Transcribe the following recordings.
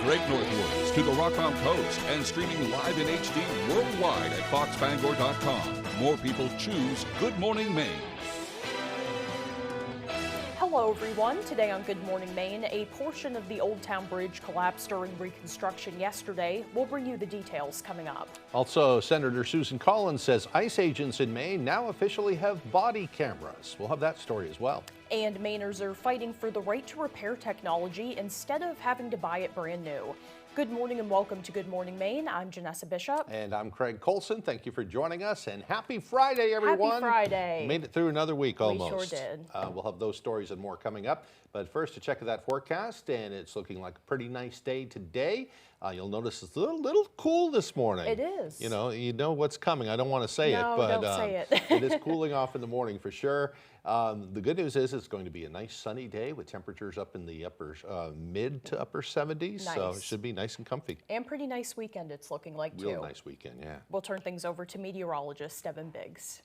Great Northwoods to the Rockland Coast and streaming live in HD worldwide at foxbangor.com. More people choose Good Morning Maine. Hello everyone. Today on Good Morning Maine, a portion of the Old Town Bridge collapsed during reconstruction yesterday. We'll bring you the details coming up. Also, Senator Susan Collins says ICE agents in Maine now officially have body cameras. We'll have that story as well. And Mainers are fighting for the right to repair technology instead of having to buy it brand new. Good morning and welcome to Good Morning Maine. I'm Janessa Bishop. And I'm Craig Colson. Thank you for joining us, and happy Friday, everyone. Happy Friday. Made it through another week almost. We sure did. We'll have those stories and more coming up. But first, to check that forecast, and it's looking like a pretty nice day today. You'll notice it's a little cool this morning. It is. You know what's coming. I don't want to say it, but don't say it. it is cooling off in the morning for sure. The good news is it's going to be a nice sunny day with temperatures up in the mid to upper 70s. Nice. So it should be nice and comfy. And pretty nice weekend it's looking like too. Real nice weekend, yeah. We'll turn things over to meteorologist Devin Biggs.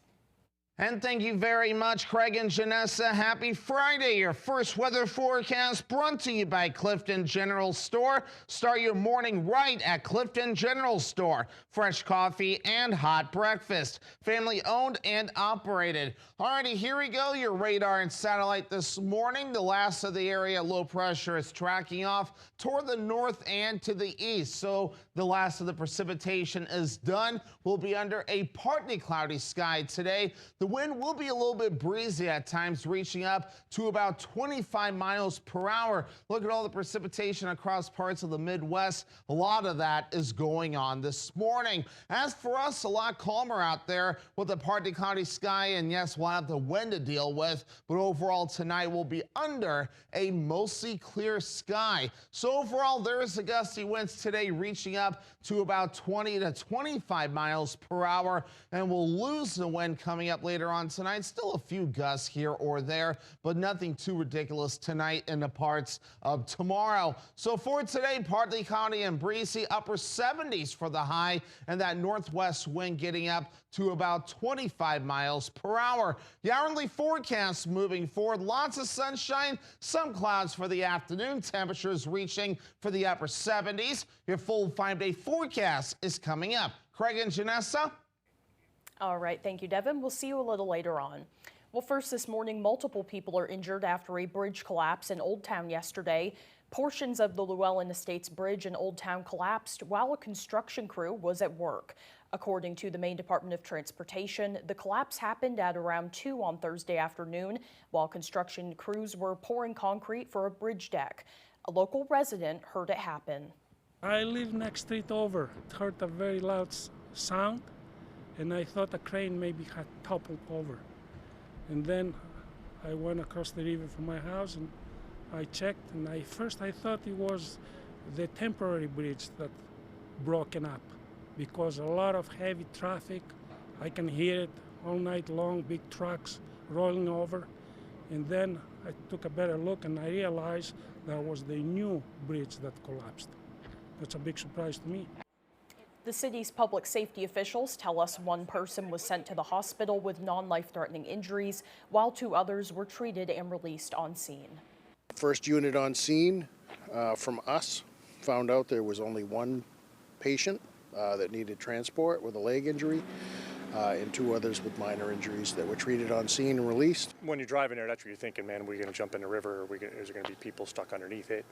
And thank you very much, Craig and Janessa. Happy Friday. Your first weather forecast brought to you by Clifton General Store. Start your morning right at Clifton General Store. Fresh coffee and hot breakfast. Family owned and operated. Alrighty, here we go. Your radar and satellite this morning. The last of the area low pressure is tracking off toward the north and to the east. So the last of the precipitation is done. We'll be under a partly cloudy sky today. The wind will be a little bit breezy at times, reaching up to about 25 miles per hour. Look at all the precipitation across parts of the Midwest. A lot of that is going on this morning. As for us, a lot calmer out there with a partly cloudy sky, and yes, we'll have the wind to deal with, but overall tonight we'll be under a mostly clear sky. So overall, there's the gusty winds today reaching up to about 20 to 25 miles per hour, and we'll lose the wind coming up later on tonight. Still a few gusts here or there, but nothing too ridiculous tonight in the parts of tomorrow. So for today, partly cloudy and breezy, upper 70s for the high, and that northwest wind getting up to about 25 miles per hour. The hourly forecast moving forward, lots of sunshine, some clouds for the afternoon, temperatures reaching for the upper 70s. Your full 5-day forecast is coming up. Craig and Janessa. All right, thank you, Devin. We'll see you a little later on. Well, first this morning, multiple people are injured after a bridge collapse in Old Town yesterday. Portions of the Llewellyn Estates Bridge in Old Town collapsed while a construction crew was at work. According to the Maine Department of Transportation, the collapse happened at around 2 on Thursday afternoon while construction crews were pouring concrete for a bridge deck. A local resident heard it happen. I live next street over. Heard a very loud sound, and I thought a crane maybe had toppled over. And then I went across the river from my house and I checked, and first I thought it was the temporary bridge that broken up, because a lot of heavy traffic, I can hear it all night long, big trucks rolling over. And then I took a better look and I realized that was the new bridge that collapsed. That's a big surprise to me. The city's public safety officials tell us one person was sent to the hospital with non-life-threatening injuries, while 2 others were treated and released on scene. First unit on scene from us found out there was only 1 patient that needed transport with a leg injury, and 2 others with minor injuries that were treated on scene and released. When you're driving there, that's what you're thinking, man, we're going to jump in the river, or is there going to be people stuck underneath it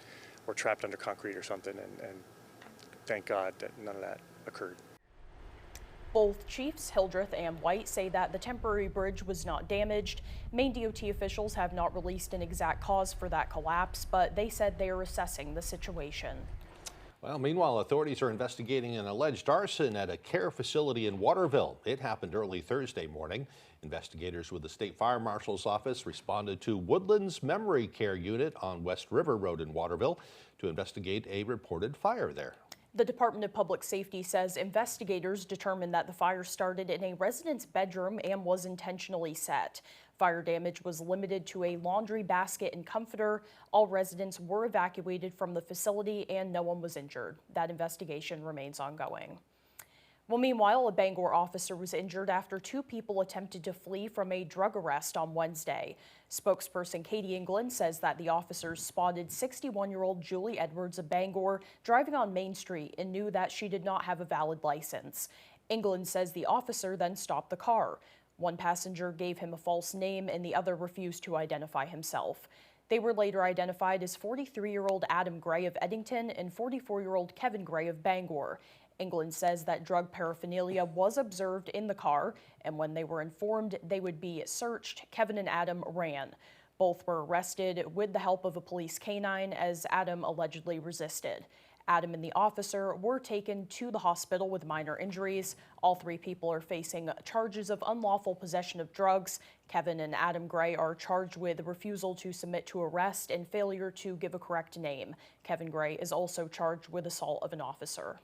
or trapped under concrete or something, and thank God that none of that occurred. Both chiefs, Hildreth and White, say that the temporary bridge was not damaged. Maine DOT officials have not released an exact cause for that collapse, but they said they are assessing the situation. Well, meanwhile, authorities are investigating an alleged arson at a care facility in Waterville. It happened early Thursday morning. Investigators with the State Fire Marshal's office responded to Woodlands Memory Care Unit on West River Road in Waterville to investigate a reported fire there. The Department of Public Safety says investigators determined that the fire started in a resident's bedroom and was intentionally set. Fire damage was limited to a laundry basket and comforter. All residents were evacuated from the facility and no one was injured. That investigation remains ongoing. Well, meanwhile, a Bangor officer was injured after two people attempted to flee from a drug arrest on Wednesday. Spokesperson Katie England says that the officers spotted 61-year-old Julie Edwards of Bangor driving on Main Street and knew that she did not have a valid license. England says the officer then stopped the car. One passenger gave him a false name and the other refused to identify himself. They were later identified as 43-year-old Adam Gray of Eddington and 44-year-old Kevin Gray of Bangor. England says that drug paraphernalia was observed in the car, and when they were informed they would be searched, Kevin and Adam ran. Both were arrested with the help of a police canine as Adam allegedly resisted. Adam and the officer were taken to the hospital with minor injuries. All three people are facing charges of unlawful possession of drugs. Kevin and Adam Gray are charged with refusal to submit to arrest and failure to give a correct name. Kevin Gray is also charged with assault of an officer.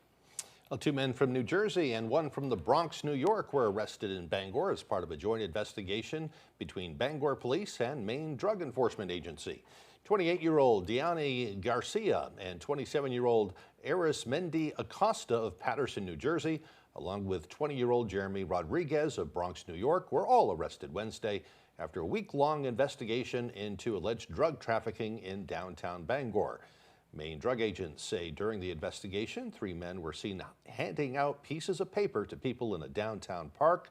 Well, two men from New Jersey and one from the Bronx, New York, were arrested in Bangor as part of a joint investigation between Bangor Police and Maine Drug Enforcement Agency. 28-year-old Diane Garcia and 27-year-old Arismendi Acosta of Paterson, New Jersey, along with 20-year-old Jeremy Rodriguez of Bronx, New York, were all arrested Wednesday after a week-long investigation into alleged drug trafficking in downtown Bangor. Maine drug agents say during the investigation, three men were seen handing out pieces of paper to people in a downtown park.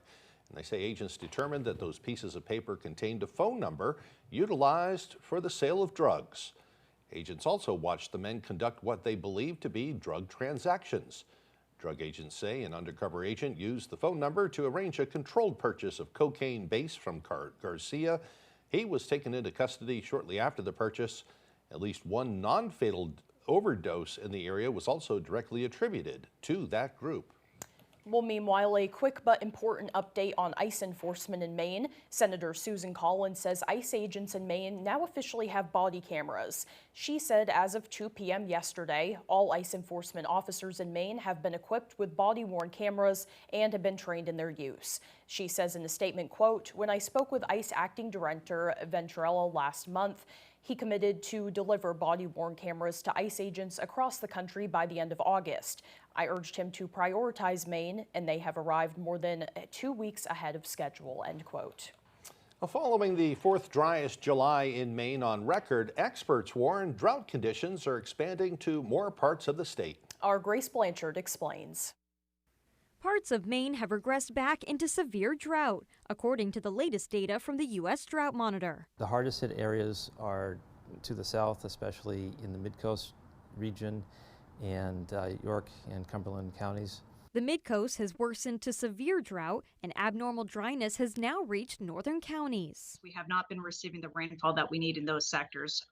And they say agents determined that those pieces of paper contained a phone number utilized for the sale of drugs. Agents also watched the men conduct what they believed to be drug transactions. Drug agents say an undercover agent used the phone number to arrange a controlled purchase of cocaine base from Garcia. He was taken into custody shortly after the purchase. At least one non-fatal overdose in the area was also directly attributed to that group. Well, meanwhile, a quick but important update on ICE enforcement in Maine. Senator Susan Collins says ICE agents in Maine now officially have body cameras. She said as of 2 p.m. yesterday, all ICE enforcement officers in Maine have been equipped with body-worn cameras and have been trained in their use. She says in a statement, quote, "When I spoke with ICE Acting Director Venturello last month, he committed to deliver body-worn cameras to ICE agents across the country by the end of August. I urged him to prioritize Maine, and they have arrived more than 2 weeks ahead of schedule," end quote. Well, following the fourth driest July in Maine on record, experts warn drought conditions are expanding to more parts of the state. Our Grace Blanchard explains. Parts of Maine have regressed back into severe drought, according to the latest data from the U.S. Drought Monitor. The hardest hit areas are to the south, especially in the Mid-Coast region and York and Cumberland counties. The Mid-Coast has worsened to severe drought, and abnormal dryness has now reached northern counties. We have not been receiving the rainfall that we need in those sectors,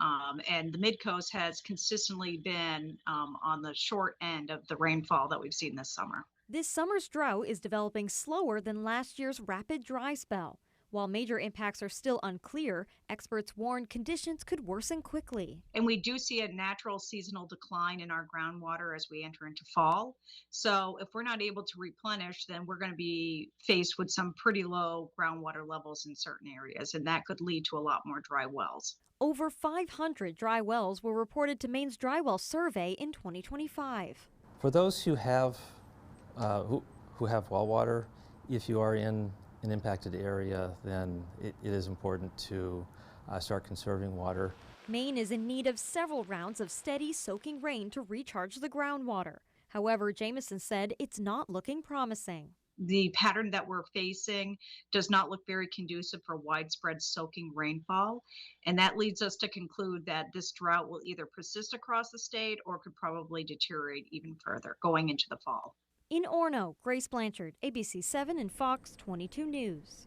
and the Mid-Coast has consistently been on the short end of the rainfall that we've seen this summer. This summer's drought is developing slower than last year's rapid dry spell. While major impacts are still unclear, experts warn conditions could worsen quickly. And we do see a natural seasonal decline in our groundwater as we enter into fall. So if we're not able to replenish, then we're going to be faced with some pretty low groundwater levels in certain areas, and that could lead to a lot more dry wells. Over 500 dry wells were reported to Maine's Dry Well Survey in 2025. For those who have well water, if you are in an impacted area, then it is important to start conserving water. Maine is in need of several rounds of steady soaking rain to recharge the groundwater. However, Jameson said it's not looking promising. The pattern that we're facing does not look very conducive for widespread soaking rainfall, and that leads us to conclude that this drought will either persist across the state or could probably deteriorate even further going into the fall. In Orono, Grace Blanchard, ABC 7 and Fox 22 News.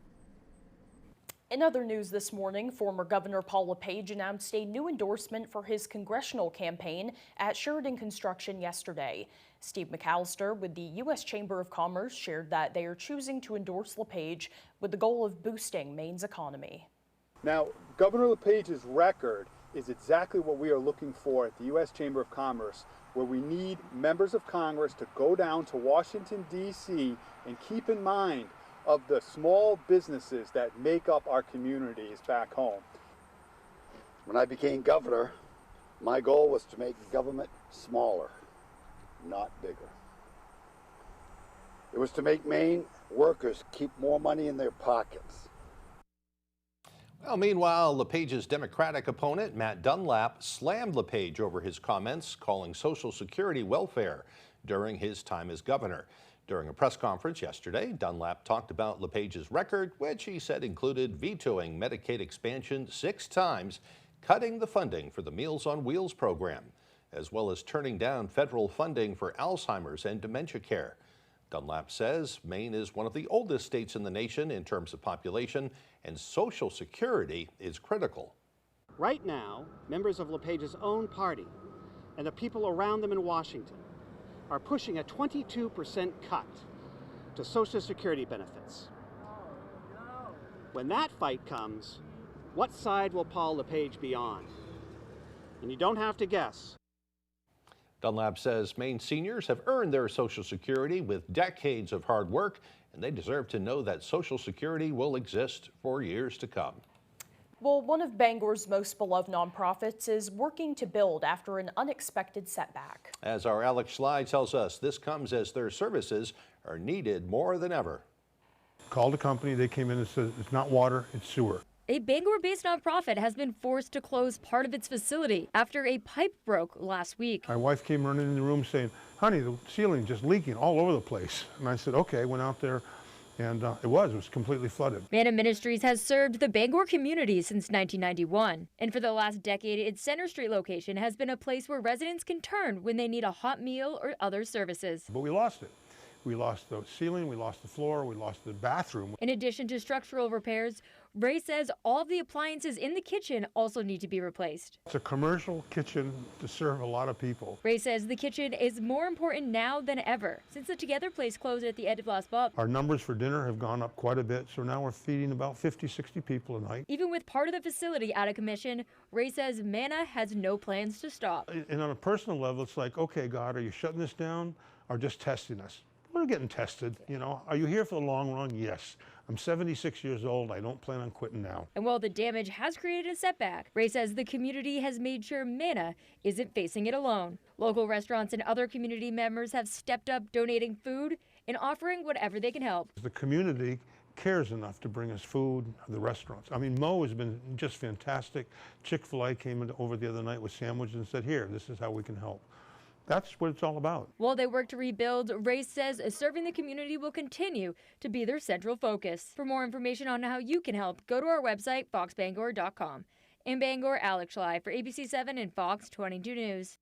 In other news this morning, former Governor Paul LePage announced a new endorsement for his congressional campaign at Sheridan Construction yesterday. Steve McAllister with the U.S. Chamber of Commerce shared that they are choosing to endorse LePage with the goal of boosting Maine's economy. Now, Governor LePage's record is exactly what we are looking for at the U.S. Chamber of Commerce, where we need members of Congress to go down to Washington, D.C. and keep in mind of the small businesses that make up our communities back home. When I became governor, my goal was to make government smaller, not bigger. It was to make Maine workers keep more money in their pockets. Well, meanwhile, LePage's Democratic opponent, Matt Dunlap, slammed LePage over his comments calling Social Security welfare during his time as governor. During a press conference yesterday, Dunlap talked about LePage's record, which he said included vetoing Medicaid expansion 6 times, cutting the funding for the Meals on Wheels program, as well as turning down federal funding for Alzheimer's and dementia care. Dunlap says Maine is one of the oldest states in the nation in terms of population, and Social Security is critical. Right now, members of LePage's own party and the people around them in Washington are pushing a 22% cut to Social Security benefits. When that fight comes, what side will Paul LePage be on? And you don't have to guess. Dunlap says Maine seniors have earned their Social Security with decades of hard work, and they deserve to know that Social Security will exist for years to come. Well, one of Bangor's most beloved nonprofits is working to build after an unexpected setback. As our Alex Schley tells us, this comes as their services are needed more than ever. Called a company, they came in and said it's not water, it's sewer. A Bangor-based nonprofit has been forced to close part of its facility after a pipe broke last week. My wife came running in the room saying, honey, the ceiling's just leaking all over the place. And I said, okay, went out there, and it was completely flooded. Manna Ministries has served the Bangor community since 1991. And for the last decade, its Center Street location has been a place where residents can turn when they need a hot meal or other services. But we lost it. We lost the ceiling, we lost the floor, we lost the bathroom. In addition to structural repairs, Ray says all of the appliances in the kitchen also need to be replaced. It's a commercial kitchen to serve a lot of people. Ray says the kitchen is more important now than ever since the Together place closed at the end of last month. Our numbers for dinner have gone up quite a bit, so now we're feeding about 50, 60 people a night. Even with part of the facility out of commission, Ray says Manna has no plans to stop. And on a personal level, it's like, okay, God, are you shutting this down or just testing us? We're getting tested, you know. Are you here for the long run? Yes. I'm 76 years old. I don't plan on quitting now. And while the damage has created a setback, Ray says the community has made sure Manna isn't facing it alone. Local restaurants and other community members have stepped up donating food and offering whatever they can help. The community cares enough to bring us food, the restaurants. I mean, Mo has been just fantastic. Chick-fil-A came over the other night with sandwiches and said, here, this is how we can help. That's what it's all about. While they work to rebuild, Ray says serving the community will continue to be their central focus. For more information on how you can help, go to our website, foxbangor.com. In Bangor, Alex Schley for ABC 7 and Fox 22 News.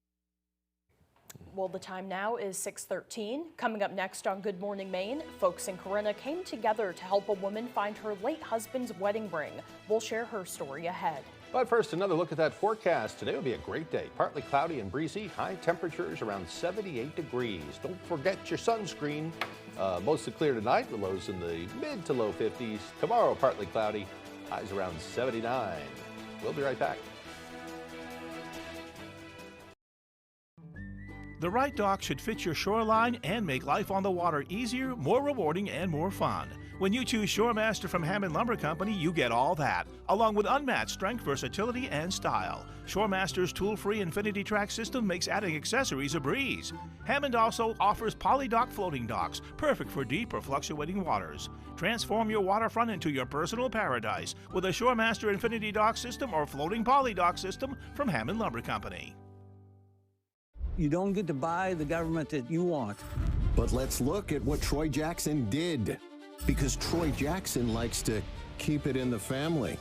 Well, the time now is 6:13. Coming up next on Good Morning Maine, folks in Corinna came together to help a woman find her late husband's wedding ring. We'll share her story ahead. But first, another look at that forecast. Today will be a great day. Partly cloudy and breezy. High temperatures around 78 degrees. Don't forget your sunscreen. Mostly clear tonight. The lows in the mid to low 50s. Tomorrow, partly cloudy. Highs around 79. We'll be right back. The right dock should fit your shoreline and make life on the water easier, more rewarding, and more fun. When you choose Shoremaster from Hammond Lumber Company, you get all that, along with unmatched strength, versatility, and style. Shoremaster's tool-free Infinity Track system makes adding accessories a breeze. Hammond also offers polydock floating docks, perfect for deep or fluctuating waters. Transform your waterfront into your personal paradise with a Shoremaster Infinity Dock system or floating polydock system from Hammond Lumber Company. You don't get to buy the government that you want. But let's look at what Troy Jackson did. Because Troy Jackson likes to keep it in the family.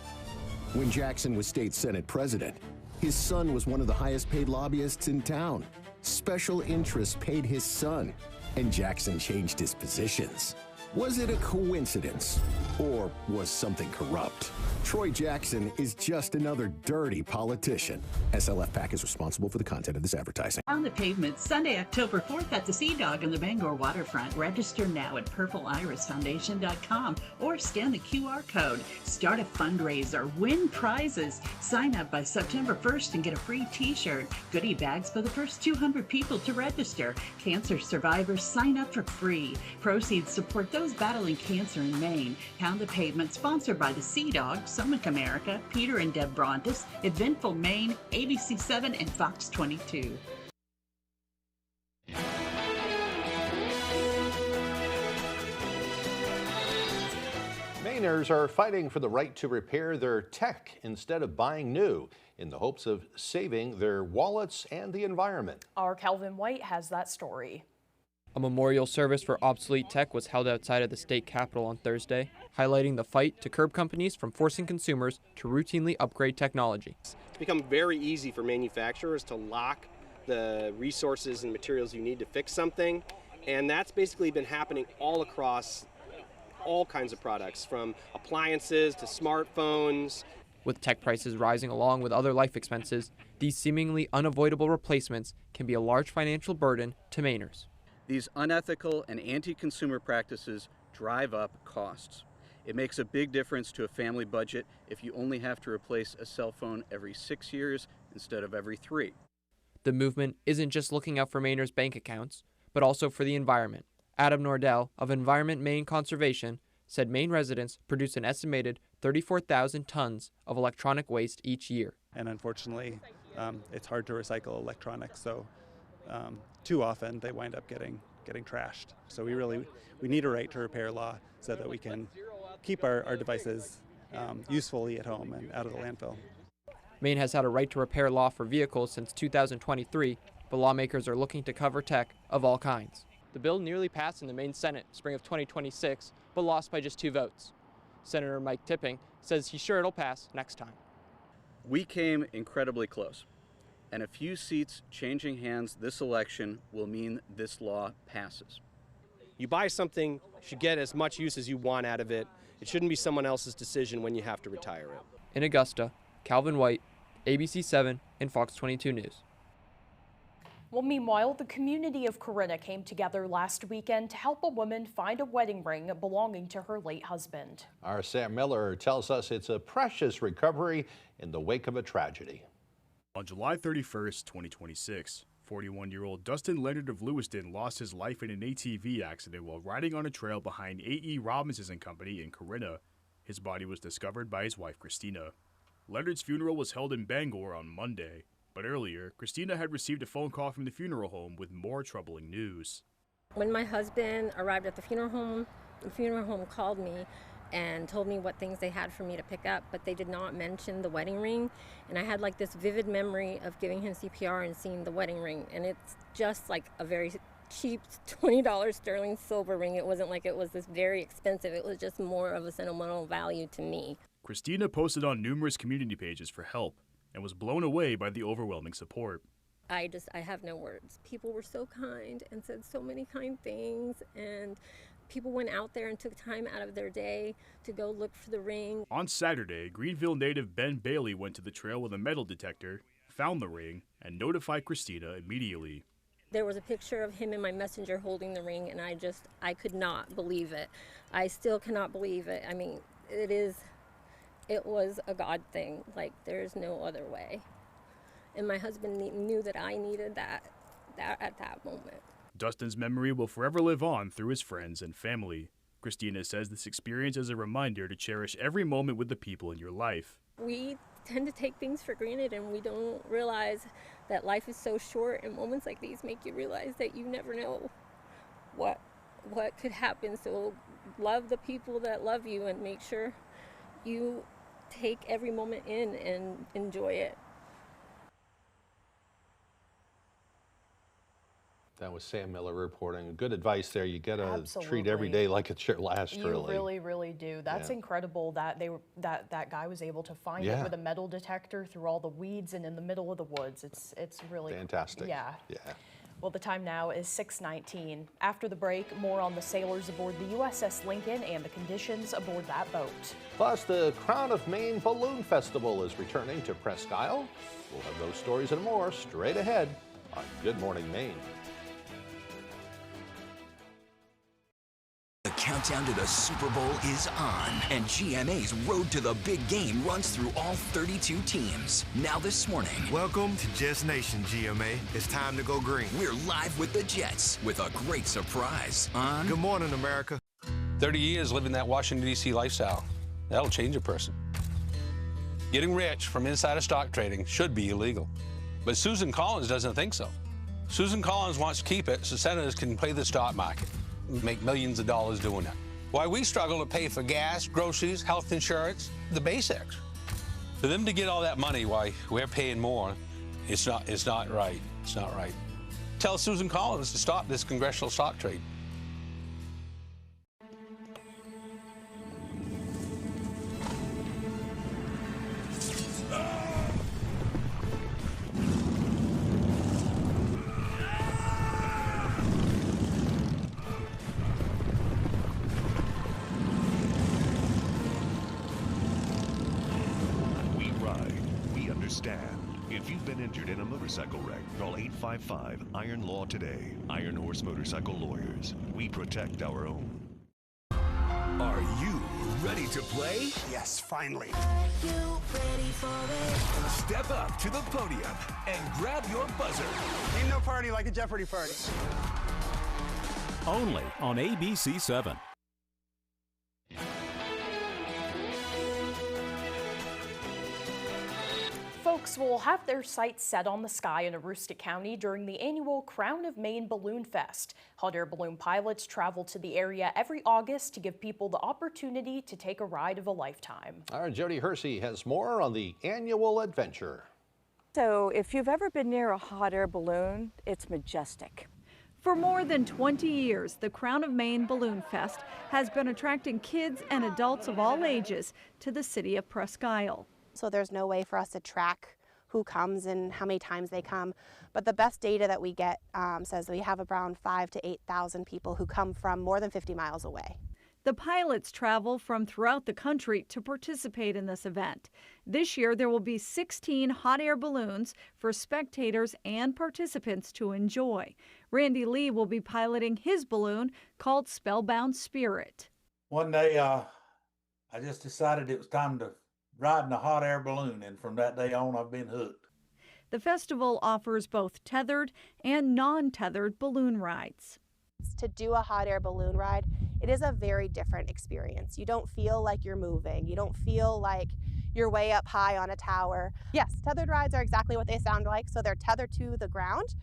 When Jackson was state Senate president, his son was one of the highest paid lobbyists in town. Special interests paid his son, and Jackson changed his positions. Was it a coincidence, or was something corrupt? Troy Jackson is just another dirty politician. SLF PAC is responsible for the content of this advertising. On the pavement, Sunday, October 4th at the Sea Dog on the Bangor waterfront. Register now at purpleirisfoundation.com or scan the QR code. Start a fundraiser, win prizes. Sign up by September 1st and get a free t-shirt. Goodie bags for the first 200 people to register. Cancer survivors sign up for free. Proceeds support those battling cancer in Maine. Pound the Pavement, sponsored by the Sea Dog, Summit America, Peter and Deb Brontis, Eventful Maine, ABC 7, and Fox 22. Mainers are fighting for the right to repair their tech instead of buying new in the hopes of saving their wallets and the environment. Our Calvin White has that story. A memorial service for obsolete tech was held outside of the state capitol on Thursday, highlighting the fight to curb companies from forcing consumers to routinely upgrade technology. It's become very easy for manufacturers to lock the resources and materials you need to fix something, and that's basically been happening all across all kinds of products, from appliances to smartphones. With tech prices rising along with other life expenses, these seemingly unavoidable replacements can be a large financial burden to Mainers. These unethical and anti-consumer practices drive up costs. It makes a big difference to a family budget if you only have to replace a cell phone every 6 years instead of every 3. The movement isn't just looking out for Mainers' bank accounts, but also for the environment. Adam Nordell of Environment Maine Conservation said Maine residents produce an estimated 34,000 tons of electronic waste each year. And unfortunately, it's hard to recycle electronics, so too often they wind up getting trashed. So we need a right to repair law so that we can keep our devices usefully at home and out of the landfill. Maine has had a right to repair law for vehicles since 2023, but lawmakers are looking to cover tech of all kinds. The bill nearly passed in the Maine Senate spring of 2026, but lost by just 2 votes. Senator Mike Tipping says he's sure it'll pass next time. We came incredibly close, and a few seats changing hands this election will mean this law passes. You buy something, you should get as much use as you want out of it. It shouldn't be someone else's decision when you have to retire it. In Augusta, Calvin White, ABC 7 and Fox 22 News. Well, meanwhile, the community of Corinna came together last weekend to help a woman find a wedding ring belonging to her late husband. Our Sam Miller tells us it's a precious recovery in the wake of a tragedy. On July 31st, 2026, 41-year-old Dustin Leonard of Lewiston lost his life in an ATV accident while riding on a trail behind A.E. Robinson & Company in Corinna. His body was discovered by his wife, Christina. Leonard's funeral was held in Bangor on Monday. But earlier, Christina had received a phone call from the funeral home with more troubling news. When my husband arrived at the funeral home called me and told me what things they had for me to pick up, but they did not mention the wedding ring. And I had like this vivid memory of giving him CPR and seeing the wedding ring. And it's just like a very cheap $20 sterling silver ring. It wasn't like it was this very expensive. It was just more of a sentimental value to me. Christina posted on numerous community pages for help and was blown away by the overwhelming support. I have no words. People were so kind and said so many kind things, and people went out there and took time out of their day to go look for the ring. On Saturday, Greenville native Ben Bailey went to the trail with a metal detector, found the ring, and notified Christina immediately. There was a picture of him in my messenger holding the ring, and I could not believe it. I still cannot believe it. I mean, it was a God thing. Like, there's no other way. And my husband knew that I needed that at that moment. Dustin's memory will forever live on through his friends and family. Christina says this experience is a reminder to cherish every moment with the people in your life. We tend to take things for granted, and we don't realize that life is so short, and moments like these make you realize that you never know what could happen. So love the people that love you and make sure you take every moment in and enjoy it. That was Sam Miller reporting. Good advice there. You got to treat every day like it's your last, really. You really do. That's incredible that that guy was able to find it with a metal detector through all the weeds and in the middle of the woods. It's really fantastic. Yeah. Well, the time now is 6:19. After the break, more on the sailors aboard the USS Lincoln and the conditions aboard that boat. Plus, the Crown of Maine Balloon Festival is returning to Presque Isle. We'll have those stories and more straight ahead on Good Morning Maine. The countdown to the Super Bowl is on, and GMA's Road to the Big Game runs through all 32 teams. Now this morning. Welcome to Jets Nation, GMA. It's time to go green. We're live with the Jets with a great surprise on Good Morning, America. 30 years living that Washington, D.C. lifestyle. That'll change a person. Getting rich from insider stock trading should be illegal. But Susan Collins doesn't think so. Susan Collins wants to keep it so senators can play the stock market, make millions of dollars doing that. Why we struggle to pay for gas, groceries, health insurance, the basics. For them to get all that money, why we're paying more, it's not right. It's not right. Tell Susan Collins to stop this congressional stock trade. If you've been injured in a motorcycle wreck, call 855-IRON-LAW today. Iron Horse Motorcycle Lawyers. We protect our own. Are you ready to play? Yes, finally. You ready for it? Step up to the podium and grab your buzzer. Ain't no party like a Jeopardy party. Only on ABC 7. Folks will have their sights set on the sky in Aroostook County during the annual Crown of Maine Balloon Fest. Hot air balloon pilots travel to the area every August to give people the opportunity to take a ride of a lifetime. Our Jody Hersey has more on the annual adventure. So if you've ever been near a hot air balloon, it's majestic. For more than 20 years, the Crown of Maine Balloon Fest has been attracting kids and adults of all ages to the city of Presque Isle. So there's no way for us to track who comes and how many times they come. But the best data that we get says that we have around 5,000 to 8,000 people who come from more than 50 miles away. The pilots travel from throughout the country to participate in this event. This year, there will be 16 hot air balloons for spectators and participants to enjoy. Randy Lee will be piloting his balloon called Spellbound Spirit. One day, I just decided it was time to ride in a hot air balloon, and from that day on, I've been hooked. The festival offers both tethered and non-tethered balloon rides. To do a hot air balloon ride, it is a very different experience. You don't feel like you're moving. You don't feel like you're way up high on a tower. Yes, tethered rides are exactly what they sound like. So they're tethered to the ground.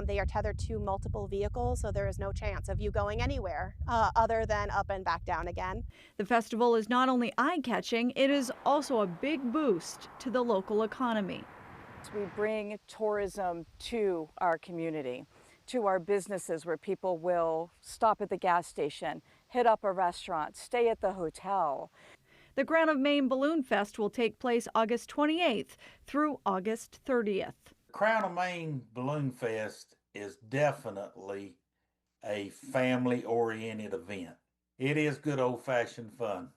They are tethered to multiple vehicles, so there is no chance of you going anywhere other than up and back down again. The festival is not only eye-catching, it is also a big boost to the local economy. We bring tourism to our community, to our businesses where people will stop at the gas station, hit up a restaurant, stay at the hotel. The Crown of Maine Balloon Fest will take place August 28th through August 30th. Crown of Maine Balloon Fest is definitely a family-oriented event. It is good old-fashioned fun.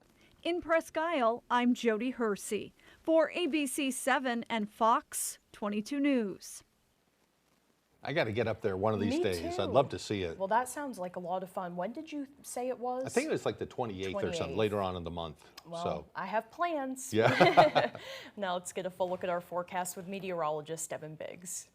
In Presque Isle, I'm Jody Hersey for ABC 7 and Fox 22 News. I got to get up there one of these days. Too. I'd love to see it. Well, that sounds like a lot of fun. When did you say it was? I think it was like the 28th or something, later on in the month. Well, so I have plans. Yeah. Now let's get a full look at our forecast with meteorologist Devin Biggs.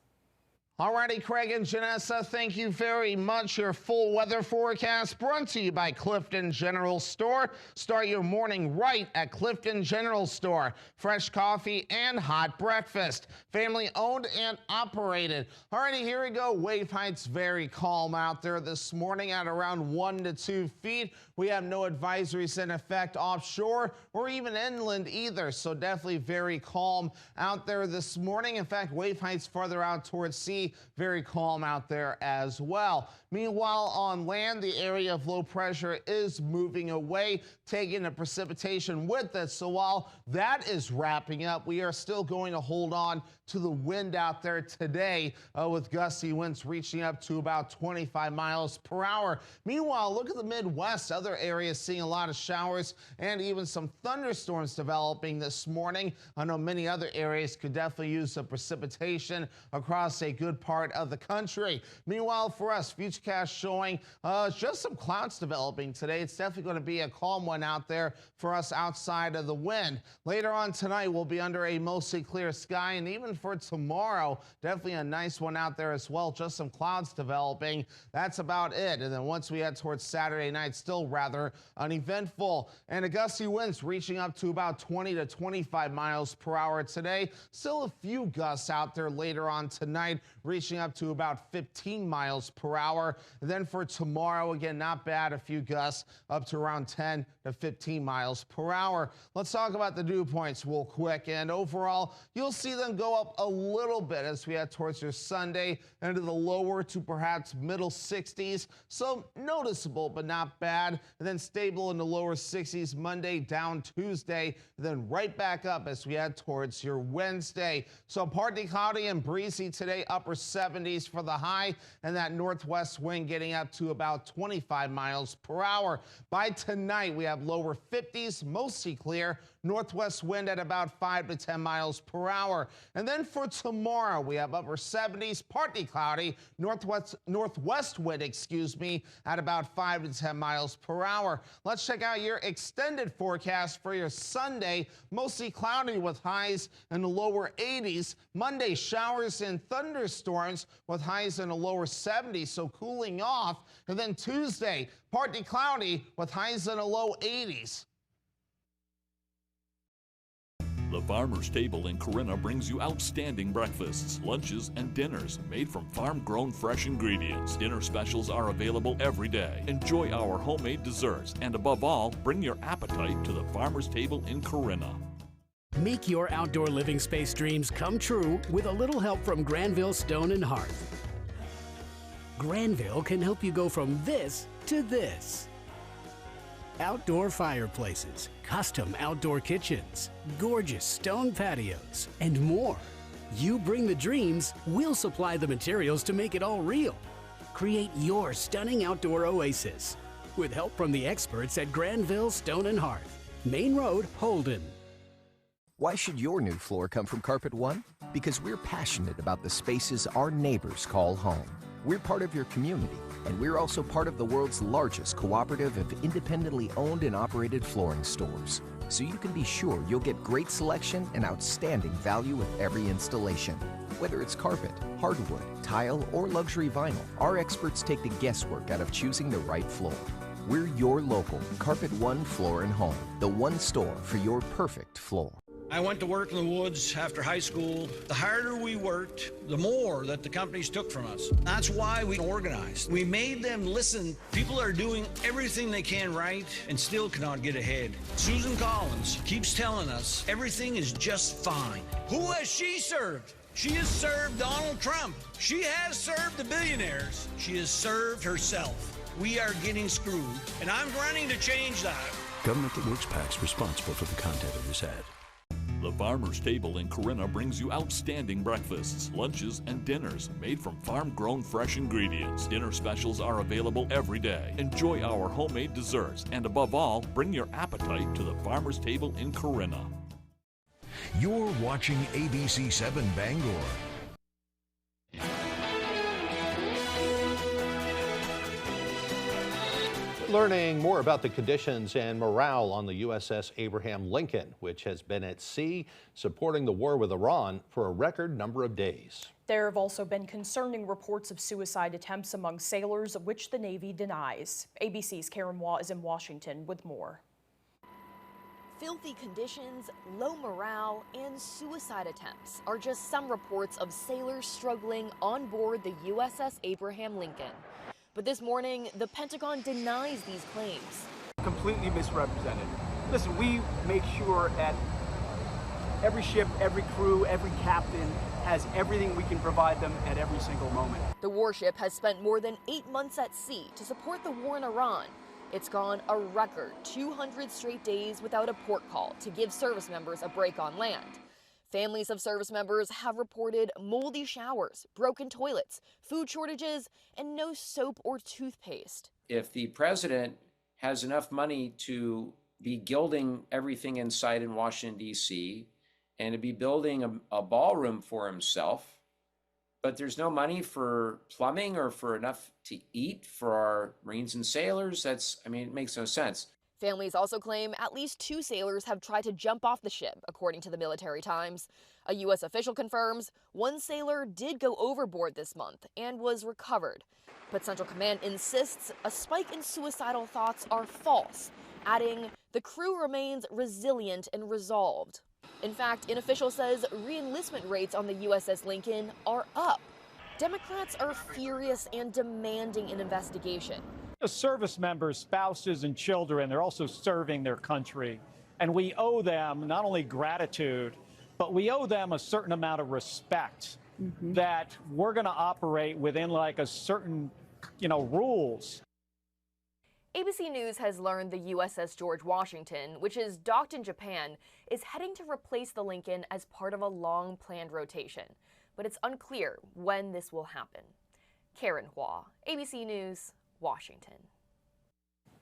Alrighty, Craig and Janessa, thank you very much. Your full weather forecast brought to you by Clifton General Store. Start your morning right at Clifton General Store. Fresh coffee and hot breakfast. Family owned and operated. Alrighty, here we go. Wave heights very calm out there this morning at around 1 to 2 feet. We have no advisories in effect offshore or even inland either, so definitely very calm out there this morning. In fact, wave heights farther out towards sea, very calm out there as well. Meanwhile, on land, the area of low pressure is moving away, taking the precipitation with it. So while that is wrapping up, we are still going to hold on to the wind out there today with gusty winds reaching up to about 25 miles per hour. Meanwhile, look at the Midwest. Other areas seeing a lot of showers and even some thunderstorms developing this morning. I know many other areas could definitely use some precipitation across a good part of the country. Meanwhile, for us, Futurecast showing just some clouds developing today. It's definitely going to be a calm one out there for us outside of the wind. Later on tonight, we'll be under a mostly clear sky, and even for tomorrow, definitely a nice one out there as well. Just some clouds developing. That's about it. And then once we head towards Saturday night, still rather uneventful. And the gusty winds reaching up to about 20 to 25 miles per hour today. Still a few gusts out there later on tonight, reaching up to about 15 miles per hour. And then for tomorrow, again, not bad, a few gusts up to around 10 to 15 miles per hour. Let's talk about the dew points real quick. And overall, you'll see them go up a little bit as we head towards your Sunday into the lower to perhaps middle 60s. So noticeable, but not bad. And then stable in the lower 60s Monday, down Tuesday, and then right back up as we head towards your Wednesday. So partly cloudy and breezy today, upper 70s for the high, and that northwest wind getting up to about 25 miles per hour. By tonight, we have lower 50s, mostly clear, northwest wind at about 5 to 10 miles per hour. And then for tomorrow, we have upper 70s, partly cloudy, northwest wind, at about 5 to 10 miles per hour. Let's check out your extended forecast for your Sunday. Mostly cloudy with highs in the lower 80s. Monday, showers and thunderstorms with highs in the lower 70s, so cooling off. And then Tuesday, partly cloudy with highs in the low 80s. The Farmer's Table in Corinna brings you outstanding breakfasts, lunches, and dinners made from farm-grown fresh ingredients. Dinner specials are available every day. Enjoy our homemade desserts, and above all, bring your appetite to the Farmer's Table in Corinna. Make your outdoor living space dreams come true with a little help from Granville Stone and Hearth. Granville can help you go from this to this. Outdoor fireplaces, custom outdoor kitchens, gorgeous stone patios, and more. You bring the dreams, we'll supply the materials to make it all real. Create your stunning outdoor oasis with help from the experts at Granville Stone and Hearth, Main Road, Holden. Why should your new floor come from Carpet One? Because we're passionate about the spaces our neighbors call home. We're part of your community, and we're also part of the world's largest cooperative of independently owned and operated flooring stores. So you can be sure you'll get great selection and outstanding value with every installation. Whether it's carpet, hardwood, tile, or luxury vinyl, our experts take the guesswork out of choosing the right floor. We're your local Carpet One Floor and Home, the one store for your perfect floor. I went to work in the woods after high school. The harder we worked, the more that the companies took from us. That's why we organized. We made them listen. People are doing everything they can right and still cannot get ahead. Susan Collins keeps telling us everything is just fine. Who has she served? She has served Donald Trump. She has served the billionaires. She has served herself. We are getting screwed, and I'm running to change that. Government that works PAC's responsible for the content of this ad. The Farmer's Table in Corinna brings you outstanding breakfasts, lunches, and dinners made from farm-grown fresh ingredients. Dinner specials are available every day. Enjoy our homemade desserts, and above all, bring your appetite to the Farmer's Table in Corinna. You're watching ABC 7 Bangor. Learning more about the conditions and morale on the USS Abraham Lincoln, which has been at sea supporting the war with Iran for a record number of days. There have also been concerning reports of suicide attempts among sailors, which the Navy denies. ABC's Karen Waugh is in Washington with more. Filthy conditions, low morale, and suicide attempts are just some reports of sailors struggling on board the USS Abraham Lincoln. But this morning, the Pentagon denies these claims. Completely misrepresented. Listen, we make sure that every ship, every crew, every captain has everything we can provide them at every single moment. The warship has spent more than 8 months at sea to support the war in Iran. It's gone a record 200 straight days without a port call to give service members a break on land. Families of service members have reported moldy showers, broken toilets, food shortages, and no soap or toothpaste. If the president has enough money to be gilding everything in sight in Washington, D.C., and to be building a ballroom for himself, but there's no money for plumbing or for enough to eat for our Marines and sailors, it makes no sense. Families also claim at least 2 sailors have tried to jump off the ship, according to the Military Times. A U.S. official confirms 1 sailor did go overboard this month and was recovered. But Central Command insists a spike in suicidal thoughts are false, adding the crew remains resilient and resolved. In fact, an official says re-enlistment rates on the USS Lincoln are up. Democrats are furious and demanding an investigation. Service members, spouses, and children, they're also serving their country. And we owe them not only gratitude, but we owe them a certain amount of respect that we're going to operate within like a certain, rules. ABC News has learned the USS George Washington, which is docked in Japan, is heading to replace the Lincoln as part of a long-planned rotation. But it's unclear when this will happen. Karen Hua, ABC News, Washington.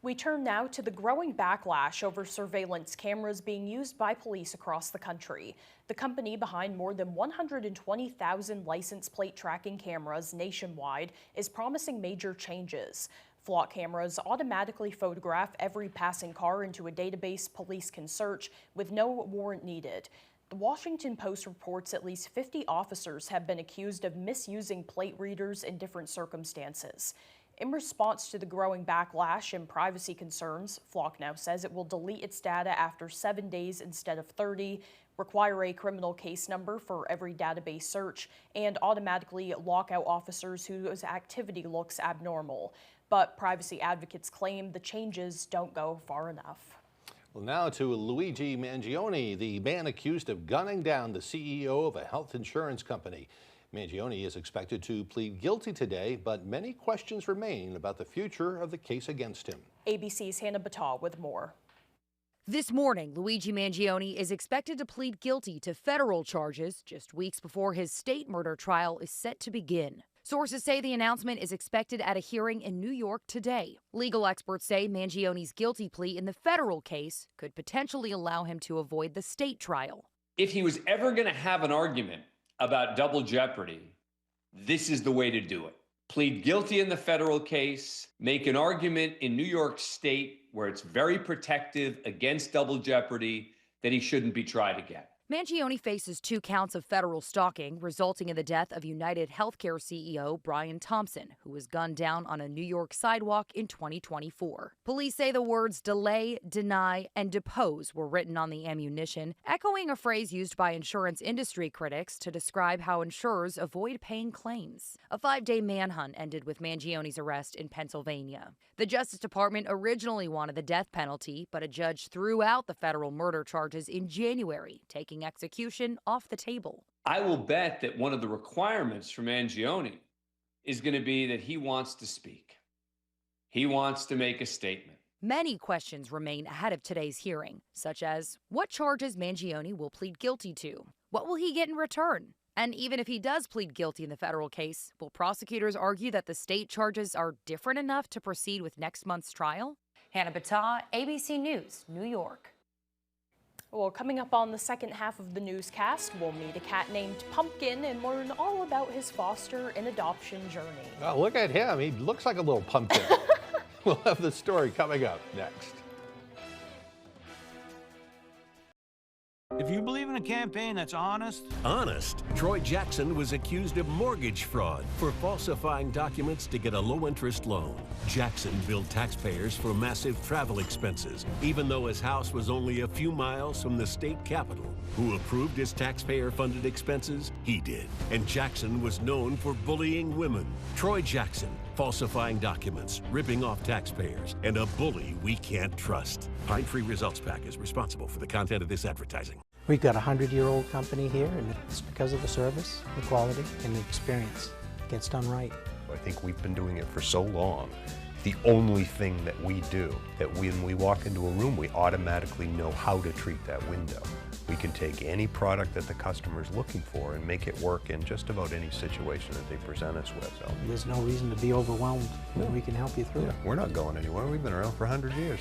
We turn now to the growing backlash over surveillance cameras being used by police across the country. The company behind more than 120,000 license plate tracking cameras nationwide is promising major changes. Flock cameras automatically photograph every passing car into a database police can search with no warrant needed. The Washington Post reports at least 50 officers have been accused of misusing plate readers in different circumstances. In response to the growing backlash and privacy concerns, Flock now says it will delete its data after 7 days instead of 30, require a criminal case number for every database search, and automatically lock out officers whose activity looks abnormal. But privacy advocates claim the changes don't go far enough. Well, now to Luigi Mangione, the man accused of gunning down the CEO of a health insurance company. Mangione is expected to plead guilty today, but many questions remain about the future of the case against him. ABC's Hannah Battaw with more. This morning, Luigi Mangione is expected to plead guilty to federal charges just weeks before his state murder trial is set to begin. Sources say the announcement is expected at a hearing in New York today. Legal experts say Mangione's guilty plea in the federal case could potentially allow him to avoid the state trial. If he was ever going to have an argument about double jeopardy, this is the way to do it. Plead guilty in the federal case, make an argument in New York State where it's very protective against double jeopardy that he shouldn't be tried again. Mangione faces 2 counts of federal stalking, resulting in the death of United Healthcare CEO Brian Thompson, who was gunned down on a New York sidewalk in 2024. Police say the words delay, deny, and depose were written on the ammunition, echoing a phrase used by insurance industry critics to describe how insurers avoid paying claims. A 5-day manhunt ended with Mangione's arrest in Pennsylvania. The Justice Department originally wanted the death penalty, but a judge threw out the federal murder charges in January, taking execution off the table. I will bet that one of the requirements for Mangione is going to be that he wants to speak. He wants to make a statement. Many questions remain ahead of today's hearing, such as what charges Mangione will plead guilty to? What will he get in return? And even if he does plead guilty in the federal case, will prosecutors argue that the state charges are different enough to proceed with next month's trial? Hannah Battaw, ABC News, New York. Well, coming up on the second half of the newscast, we'll meet a cat named Pumpkin and learn all about his foster and adoption journey. Oh, look at him. He looks like a little pumpkin. We'll have the story coming up next. If you believe in a campaign that's honest. Honest. Troy Jackson was accused of mortgage fraud for falsifying documents to get a low-interest loan. Jackson billed taxpayers for massive travel expenses, even though his house was only a few miles from the state capitol. Who approved his taxpayer-funded expenses? He did. And Jackson was known for bullying women. Troy Jackson, falsifying documents, ripping off taxpayers, and a bully we can't trust. Pine Tree Results PAC is responsible for the content of this advertising. We've got a 100-year-old company here, and it's because of the service, the quality, and the experience. It gets done right. I think we've been doing it for so long. The only thing that we do, that when we walk into a room, we automatically know how to treat that window. We can take any product that the customer's looking for and make it work in just about any situation that they present us with. So There's no reason to be overwhelmed. No. We can help you through it. We're not going anywhere. We've been around for 100 years.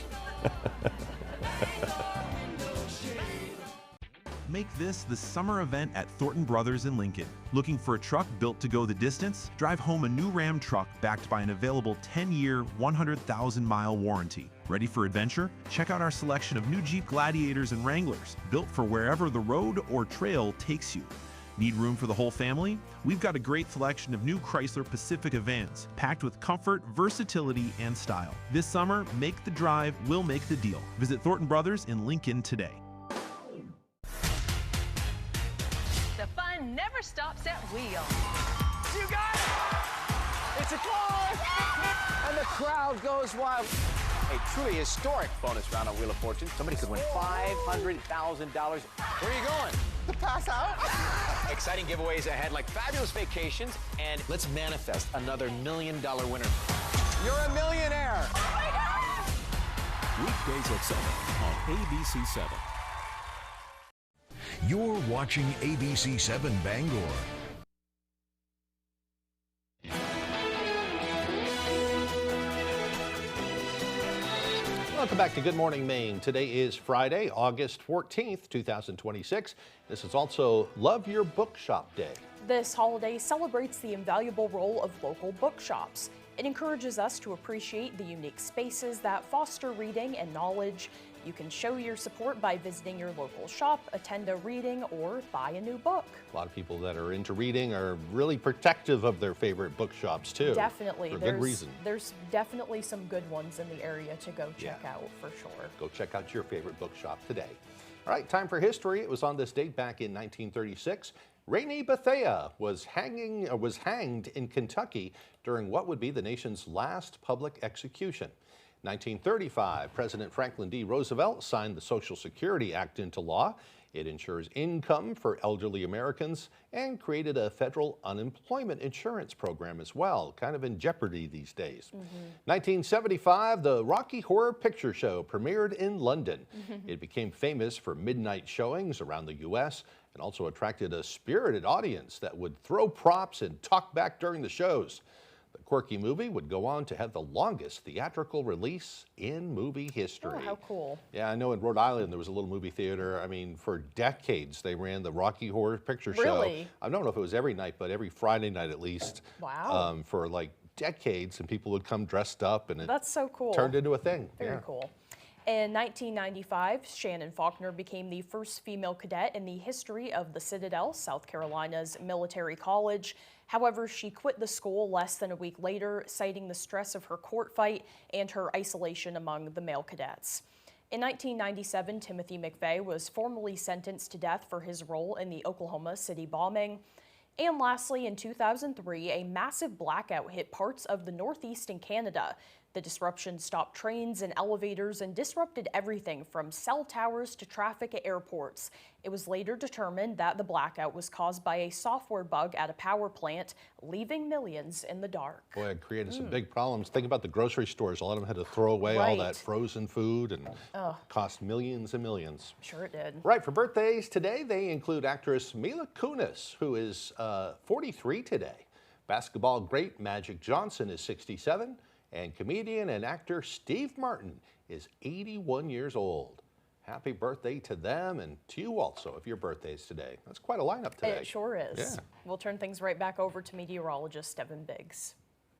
Make this the summer event at Thornton Brothers in Lincoln. Looking for a truck built to go the distance? Drive home a new Ram truck backed by an available 10-year, 100,000-mile warranty. Ready for adventure? Check out our selection of new Jeep Gladiators and Wranglers, built for wherever the road or trail takes you. Need room for the whole family? We've got a great selection of new Chrysler Pacifica vans, packed with comfort, versatility, and style. This summer, make the drive, we'll make the deal. Visit Thornton Brothers in Lincoln today. The fun never stops at Wheel. You got it! It's a goal! And the crowd goes wild. A truly historic bonus round on Wheel of Fortune. Somebody could win $500,000. Where are you going? To pass out. Exciting giveaways ahead, like fabulous vacations, and let's manifest another $1 million winner. You're a millionaire. Oh my God! Weekdays at 7 on ABC 7. You're watching ABC 7 Bangor. Welcome back to Good Morning Maine. Today is Friday, August 14th, 2026. This is also Love Your Bookshop Day. This holiday celebrates the invaluable role of local bookshops. It encourages us to appreciate the unique spaces that foster reading and knowledge. You can show your support by visiting your local shop, attend a reading, or buy a new book. A lot of people that are into reading are really protective of their favorite bookshops too. Definitely. For good reason. There's definitely some good ones in the area to go check out for sure. Go check out your favorite bookshop today. All right, time for history. It was on this date back in 1936. Rainey Bethea was hanged in Kentucky during what would be the nation's last public execution. 1935, President Franklin D. Roosevelt signed the Social Security Act into law. It ensures income for elderly Americans and created a federal unemployment insurance program as well, kind of in jeopardy these days. 1975, the Rocky Horror Picture Show premiered in London. It became famous for midnight showings around the U.S. and also attracted a spirited audience that would throw props and talk back during the shows. The quirky movie would go on to have the longest theatrical release in movie history. Oh, how cool. Yeah, I know in Rhode Island there was a little movie theater. I mean, for decades they ran the Rocky Horror Picture Show. Really? I don't know if it was every night, but every Friday night at least. Wow. For like decades, and people would come dressed up, and it That's so cool. turned into a thing. Very cool. In 1995, Shannon Faulkner became the first female cadet in the history of the Citadel, South Carolina's military college. However, she quit the school less than a week later, citing the stress of her court fight and her isolation among the male cadets. In 1997, Timothy McVeigh was formally sentenced to death for his role in the Oklahoma City bombing. And lastly, in 2003, a massive blackout hit parts of the Northeast in Canada. The disruption stopped trains and elevators and disrupted everything from cell towers to traffic at airports. It was later determined that the blackout was caused by a software bug at a power plant, leaving millions in the dark. Boy, it created some big problems. Think about the grocery stores. A lot of them had to throw away all that frozen food and cost millions and millions. Sure it did. Right, for birthdays today, they include actress Mila Kunis, who is 43 today. Basketball great Magic Johnson is 67. And comedian and actor Steve Martin is 81 years old. Happy birthday to them and to you also if your birthday's today. That's quite a lineup today. It sure is. Yeah. We'll turn things right back over to meteorologist Devin Biggs.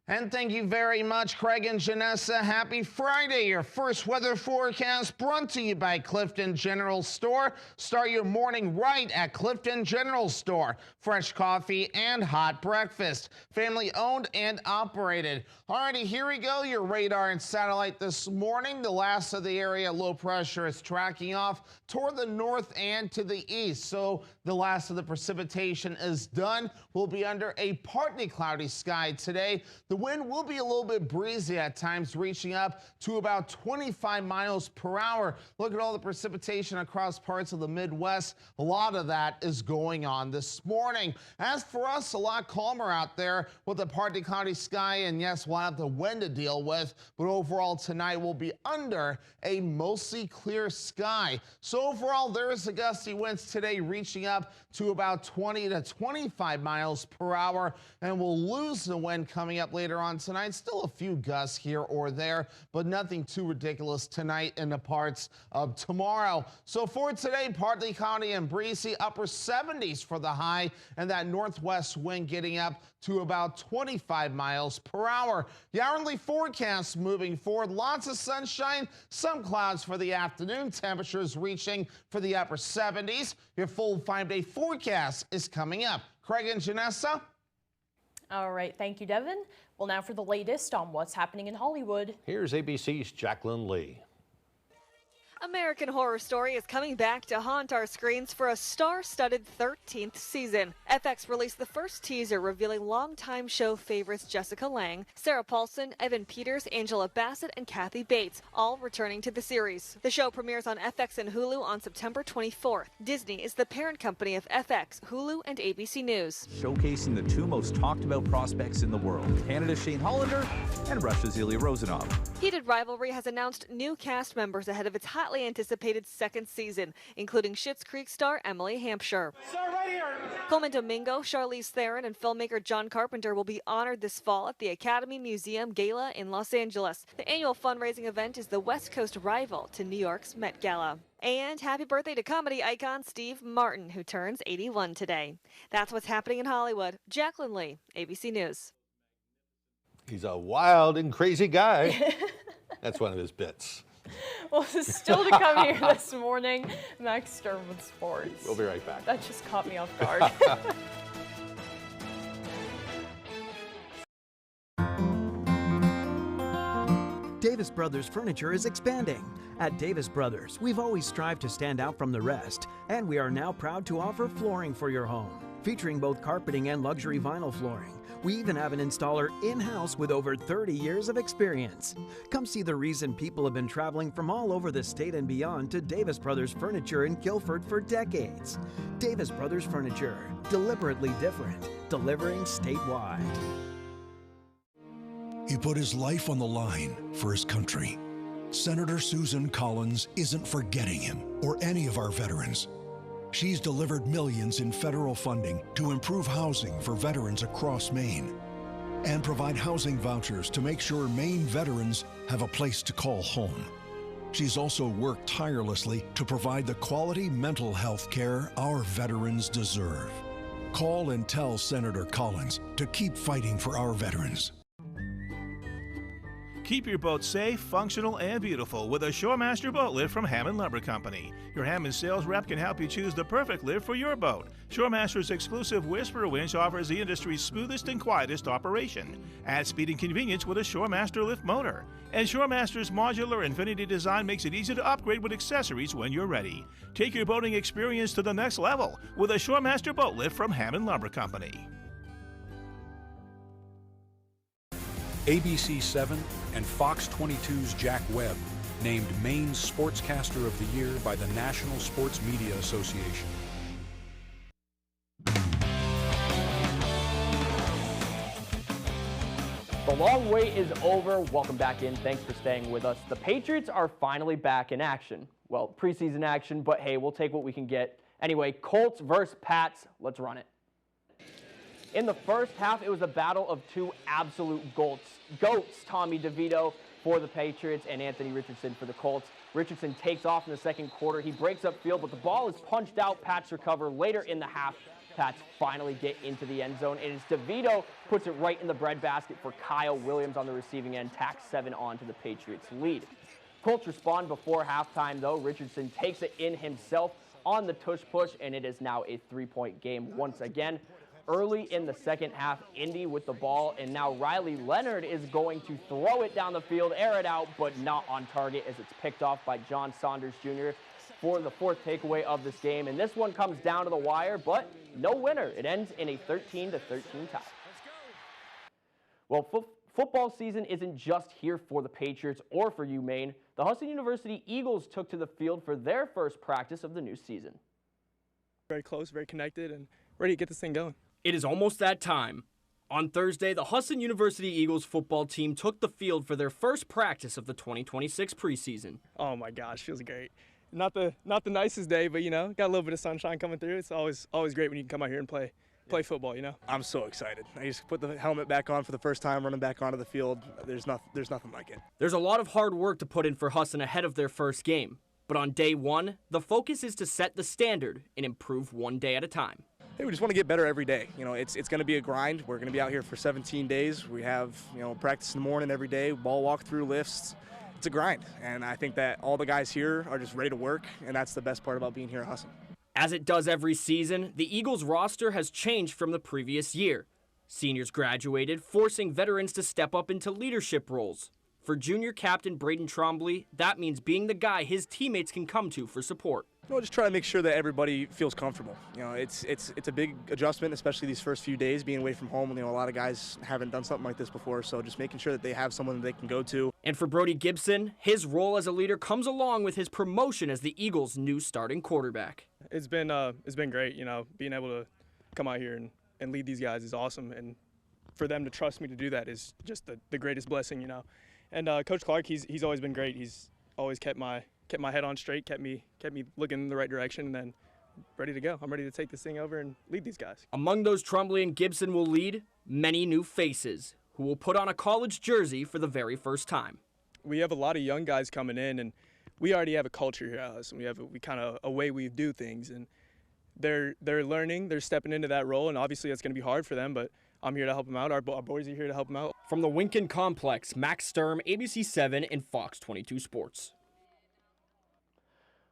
And thank you very much, Craig and Janessa. Happy Friday. Your first weather forecast brought to you by Clifton General Store. Start your morning right at Clifton General Store. Fresh coffee and hot breakfast. Family owned and operated. Alrighty, here we go. Your radar and satellite this morning. The last of the area low pressure is tracking off toward the north and to the east. So the last of the precipitation is done. We'll be under a partly cloudy sky today. The wind will be a little bit breezy at times, reaching up to about 25 miles per hour. Look at all the precipitation across parts of the Midwest. A lot of that is going on this morning. As for us, a lot calmer out there with a partly cloudy sky, and yes, we'll have the wind to deal with, but overall tonight we'll be under a mostly clear sky. So overall, there is the gusty winds today reaching up to about 20 to 25 miles per hour, and we'll lose the wind coming up later on tonight. Still a few gusts here or there, but nothing too ridiculous tonight in the parts of tomorrow. So for today, partly cloudy and breezy, upper 70s for the high, and that northwest wind getting up to about 25 miles per hour. The hourly forecast moving forward, lots of sunshine, some clouds for the afternoon, temperatures reaching for the upper 70s. Your full 5-day forecast is coming up. Craig and Janessa. All right, thank you, Devin. Well, now for the latest on what's happening in Hollywood. Here's ABC's Jacqueline Lee. American Horror Story is coming back to haunt our screens for a star-studded 13th season. FX released the first teaser revealing longtime show favorites Jessica Lange, Sarah Paulson, Evan Peters, Angela Bassett, and Kathy Bates, all returning to the series. The show premieres on FX and Hulu on September 24th. Disney is the parent company of FX, Hulu, and ABC News. Showcasing the two most talked about prospects in the world, Canada's Shane Hollander and Russia's Ilya Rozanov. Heated Rivalry has announced new cast members ahead of its hotly anticipated second season, including Schitt's Creek star Emily Hampshire. Coleman Domingo, Charlize Theron, and filmmaker John Carpenter will be honored this fall at the Academy Museum Gala in Los Angeles. The annual fundraising event is the West Coast rival to New York's Met Gala. And happy birthday to comedy icon Steve Martin, who turns 81 today. That's what's happening in Hollywood. Jacqueline Lee, ABC News. He's a wild and crazy guy. That's one of his bits. Well, still to come here this morning, Max Stern with sports. We'll be right back. That just caught me off guard. Davis Brothers Furniture is expanding. At Davis Brothers, we've always strived to stand out from the rest, and we are now proud to offer flooring for your home, featuring both carpeting and luxury vinyl flooring. We even have an installer in-house with over 30 years of experience. Come see the reason people have been traveling from all over the state and beyond to Davis Brothers Furniture in Guilford for decades. Davis Brothers Furniture, deliberately different, delivering statewide. He put his life on the line for his country. Senator Susan Collins isn't forgetting him or any of our veterans. She's delivered millions in federal funding to improve housing for veterans across Maine and provide housing vouchers to make sure Maine veterans have a place to call home. She's also worked tirelessly to provide the quality mental health care our veterans deserve. Call and tell Senator Collins to keep fighting for our veterans. Keep your boat safe, functional, and beautiful with a Shoremaster boat lift from Hammond Lumber Company. Your Hammond sales rep can help you choose the perfect lift for your boat. Shoremaster's exclusive Whisperer winch offers the industry's smoothest and quietest operation. Add speed and convenience with a Shoremaster lift motor. And Shoremaster's modular Infinity design makes it easy to upgrade with accessories when you're ready. Take your boating experience to the next level with a Shoremaster boat lift from Hammond Lumber Company. ABC 7 and Fox 22's Jack Webb named Maine's Sportscaster of the Year by the National Sports Media Association. The long wait is over. Welcome back in. Thanks for staying with us. The Patriots are finally back in action. Well, preseason action, but hey, we'll take what we can get. Anyway, Colts versus Pats. Let's run it. In the first half, it was a battle of two absolute goats, Tommy DeVito for the Patriots and Anthony Richardson for the Colts. Richardson takes off in the second quarter. He breaks up field, but the ball is punched out. Pats recover later in the half. Pats finally get into the end zone, and it's DeVito puts it right in the breadbasket for Kyle Williams on the receiving end, tacks 7 on to the Patriots' lead. Colts respond before halftime, though. Richardson takes it in himself on the tush-push, and it is now a 3-point game once again. Early in the second half, Indy with the ball, and now Riley Leonard is going to throw it down the field, air it out, but not on target as it's picked off by John Saunders Jr. for the fourth takeaway of this game. And this one comes down to the wire, but no winner. It ends in a 13-13 tie. Well, football season isn't just here for the Patriots or for you, Maine. The Husson University Eagles took to the field for their first practice of the new season. Very close, very connected, and ready to get this thing going. It is almost that time. On Thursday, the Husson University Eagles football team took the field for their first practice of the 2026 preseason. Oh my gosh, feels great. Not the nicest day, but got a little bit of sunshine coming through. It's always great when you can come out here and play football, I'm so excited. I just put the helmet back on for the first time, running back onto the field. There's nothing like it. There's a lot of hard work to put in for Husson ahead of their first game. But on day one, the focus is to set the standard and improve one day at a time. Hey, we just want to get better every day. It's going to be a grind. We're going to be out here for 17 days. We have, practice in the morning every day, ball walk-through lifts. It's a grind, and I think that all the guys here are just ready to work, and that's the best part about being here at Husson. As it does every season, the Eagles roster has changed from the previous year. Seniors graduated, forcing veterans to step up into leadership roles. For junior captain Braden Trombley, that means being the guy his teammates can come to for support. Just try to make sure that everybody feels comfortable. It's a big adjustment, especially these first few days being away from home. A lot of guys haven't done something like this before, so just making sure that they have someone that they can go to. And for Brody Gibson, his role as a leader comes along with his promotion as the Eagles' new starting quarterback. It's been great. Being able to come out here and lead these guys is awesome, and for them to trust me to do that is just the greatest blessing. And Coach Clark, he's always been great. He's always kept my head on straight, kept me looking in the right direction, and then ready to go. I'm ready to take this thing over and lead these guys. Among those Trumbley and Gibson will lead many new faces who will put on a college jersey for the very first time. We have a lot of young guys coming in, and we already have a culture here at us, and we kind of a way we do things, and they're learning, they're stepping into that role, and obviously that's going to be hard for them, but I'm here to help them out. Our boys are here to help them out. From the Winkin Complex, Max Sturm, ABC 7 and Fox 22 Sports.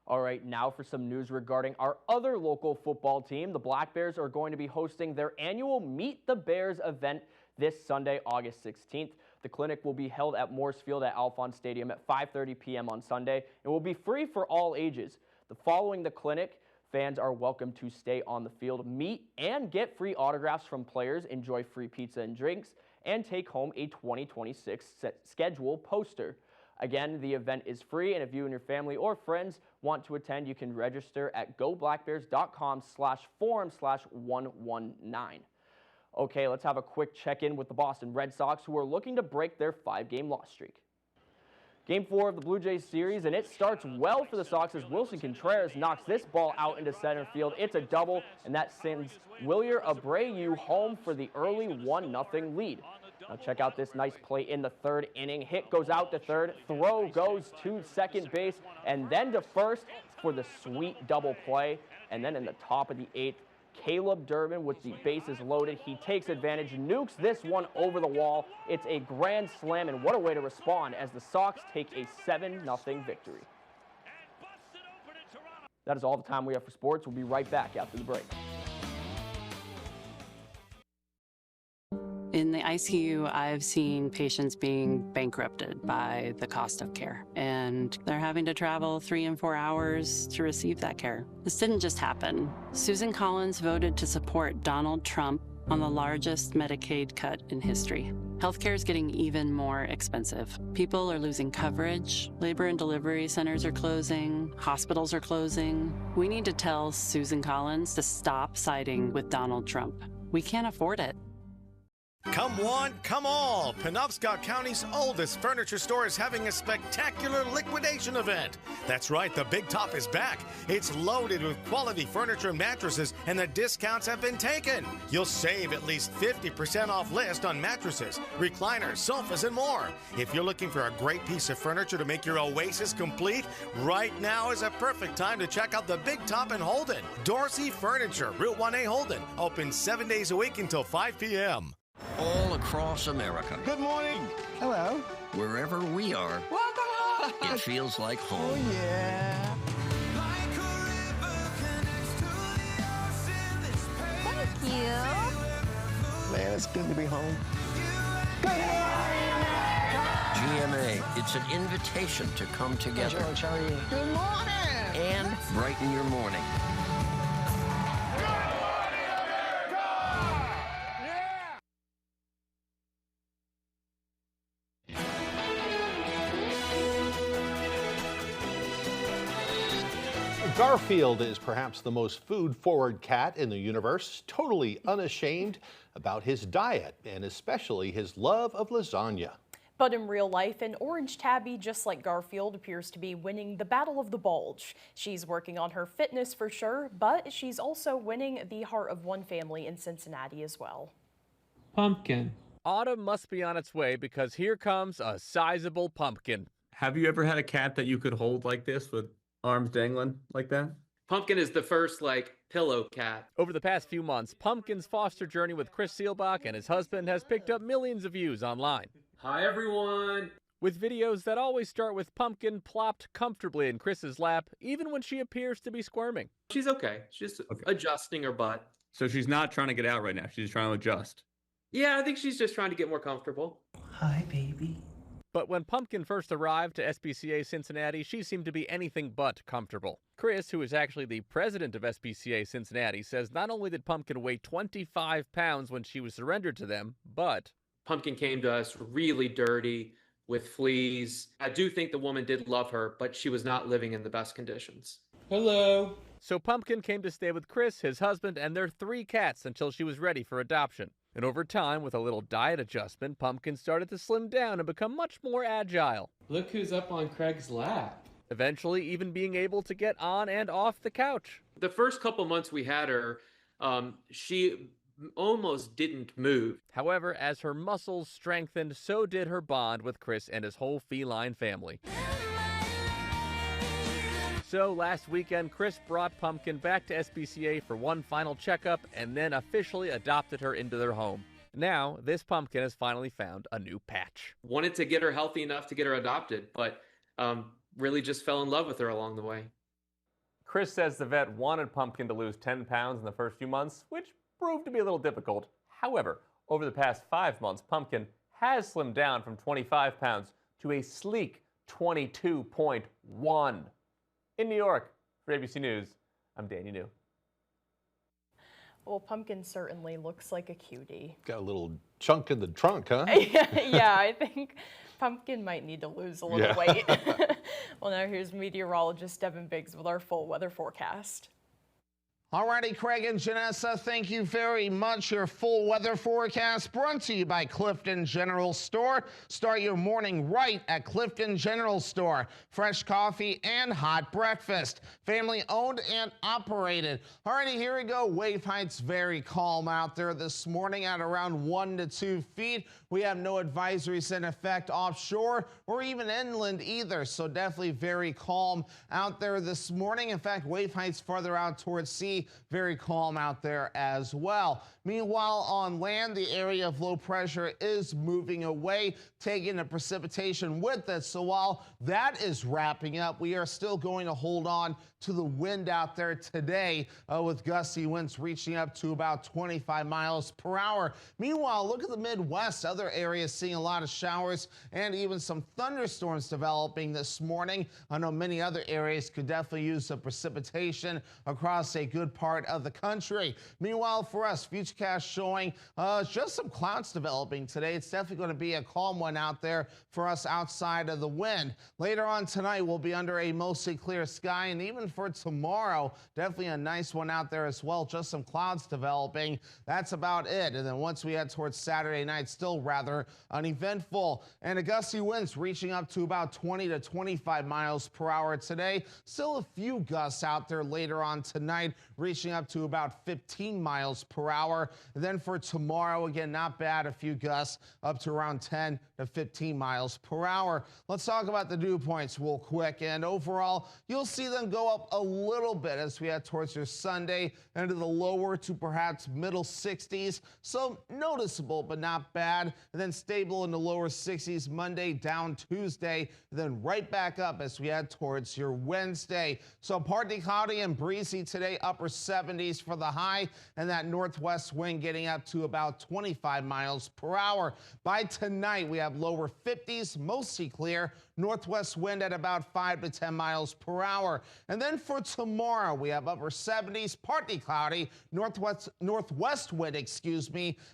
All right, now for some news regarding our other local football team. The Black Bears are going to be hosting their annual Meet the Bears event this Sunday, August 16th. The clinic will be held at Morse Field at Alphonse Stadium at 5:30 p.m. on Sunday. It will be free for all ages. Following the clinic, fans are welcome to stay on the field, meet and get free autographs from players, enjoy free pizza and drinks, and take home a 2026 schedule poster. Again, the event is free, and if you and your family or friends want to attend, you can register at goblackbears.com/form/119. Okay, let's have a quick check-in with the Boston Red Sox, who are looking to break their 5-game loss streak. Game 4 of the Blue Jays series, and it starts well for the Sox as Wilson Contreras knocks this ball out into center field. It's a double, and that sends Wilyer Abreu home for the early 1-0 lead. Now check out this nice play in the third inning. Hit goes out to third, throw goes to second base, and then to first for the sweet double play. And then in the top of the 8th, Caleb Durbin with the bases loaded. He takes advantage, nukes this one over the wall. It's a grand slam, and what a way to respond as the Sox take a 7-0 victory. That is all the time we have for sports. We'll be right back after the break. In the ICU, I've seen patients being bankrupted by the cost of care, and they're having to travel 3 and 4 hours to receive that care. This didn't just happen. Susan Collins voted to support Donald Trump on the largest Medicaid cut in history. Healthcare is getting even more expensive. People are losing coverage. Labor and delivery centers are closing. Hospitals are closing. We need to tell Susan Collins to stop siding with Donald Trump. We can't afford it. Come one, come all. Penobscot County's oldest furniture store is having a spectacular liquidation event. That's right, the Big Top is back. It's loaded with quality furniture and mattresses, and the discounts have been taken. You'll save at least 50% off list on mattresses, recliners, sofas, and more. If you're looking for a great piece of furniture to make your oasis complete, right now is a perfect time to check out the Big Top in Holden. Dorsey Furniture, Route 1A Holden, open 7 days a week until 5 p.m. All across America. Good morning. Hello. Wherever we are, welcome. It feels like home. Oh, yeah. Thank you. Man, it's good to be home. Good morning, America. GMA, it's an invitation to come together. George, how are you? Good morning. And brighten your morning. Garfield is perhaps the most food-forward cat in the universe, totally unashamed about his diet and especially his love of lasagna. But in real life, an orange tabby, just like Garfield, appears to be winning the battle of the bulge. She's working on her fitness for sure, but she's also winning the heart of one family in Cincinnati as well. Pumpkin. Autumn must be on its way because here comes a sizable pumpkin. Have you ever had a cat that you could hold like this with arms dangling like that? Pumpkin is the first, pillow cat. Over the past few months, Pumpkin's foster journey with Chris Seelbach and his husband has picked up millions of views online. Hi, everyone. With videos that always start with Pumpkin plopped comfortably in Chris's lap, even when she appears to be squirming. She's okay. She's just adjusting her butt. So she's not trying to get out right now. She's trying to adjust. Yeah, I think she's just trying to get more comfortable. Hi, baby. But when Pumpkin first arrived to SPCA Cincinnati, she seemed to be anything but comfortable. Chris, who is actually the president of SPCA Cincinnati, says not only did Pumpkin weigh 25 pounds when she was surrendered to them, but Pumpkin came to us really dirty with fleas. I do think the woman did love her, but she was not living in the best conditions. Hello. So Pumpkin came to stay with Chris, his husband, and their 3 cats until she was ready for adoption. And over time, with a little diet adjustment, Pumpkin started to slim down and become much more agile. Look who's up on Craig's lap. Eventually, even being able to get on and off the couch. The first couple months we had her, she almost didn't move. However, as her muscles strengthened, so did her bond with Chris and his whole feline family. So last weekend, Chris brought Pumpkin back to SPCA for one final checkup and then officially adopted her into their home. Now, this Pumpkin has finally found a new patch. Wanted to get her healthy enough to get her adopted, but really just fell in love with her along the way. Chris says the vet wanted Pumpkin to lose 10 pounds in the first few months, which proved to be a little difficult. However, over the past 5 months, Pumpkin has slimmed down from 25 pounds to a sleek 22.1. In New York, for ABC News, I'm Danny New. Well, Pumpkin certainly looks like a cutie. Got a little chunk in the trunk, huh? Yeah, I think Pumpkin might need to lose a little weight. Well, now here's meteorologist Devin Biggs with our full weather forecast. Alrighty, Craig and Janessa, thank you very much. Your full weather forecast brought to you by Clifton General Store. Start your morning right at Clifton General Store. Fresh coffee and hot breakfast. Family owned and operated. Alrighty, here we go. Wave heights very calm out there this morning at around 1 to 2 feet. We have no advisories in effect offshore or even inland either, so definitely very calm out there this morning. In fact, wave heights farther out towards sea, very calm out there as well. Meanwhile, on land, the area of low pressure is moving away, taking the precipitation with it. So while that is wrapping up, we are still going to hold on to the wind out there today with gusty winds reaching up to about 25 miles per hour. Meanwhile, look at the Midwest. Other areas seeing a lot of showers and even some thunderstorms developing this morning. I know many other areas could definitely use some precipitation across a good part of the country. Meanwhile, for us, Futurecast showing just some clouds developing today. It's definitely going to be a calm one out there for us outside of the wind. Later on tonight, we'll be under a mostly clear sky, and even for tomorrow, definitely a nice one out there as well. Just some clouds developing. That's about it. And then once we head towards Saturday night, still rather uneventful. And a gusty winds reaching up to about 20 to 25 miles per hour today. Still a few gusts out there later on tonight, reaching up to about 15 miles per hour. And then for tomorrow, again, not bad, a few gusts up to around 10 to 15 miles per hour. Let's talk about the dew points real quick. And overall, you'll see them go up a little bit as we head towards your Sunday into the lower to perhaps middle 60s. So noticeable, but not bad. And then stable in the lower 60s Monday, down Tuesday, and then right back up as we head towards your Wednesday. So partly cloudy and breezy today, upper 70s for the high, and that northwest wind getting up to about 25 miles per hour. By tonight, we have lower 50s, mostly clear, northwest wind at about 5 to 10 miles per hour. And then for tomorrow, we have upper 70s, partly cloudy, northwest wind,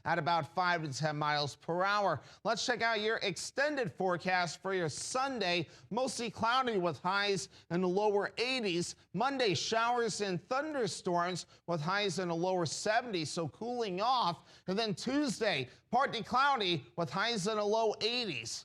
at about 5 to 10 miles per hour. Let's check out your extended forecast for your Sunday, mostly cloudy with highs in the lower 80s. Monday, showers and thunderstorms with highs in the lower 70s, so cooling off. And then Tuesday, partly cloudy with highs in the low 80s.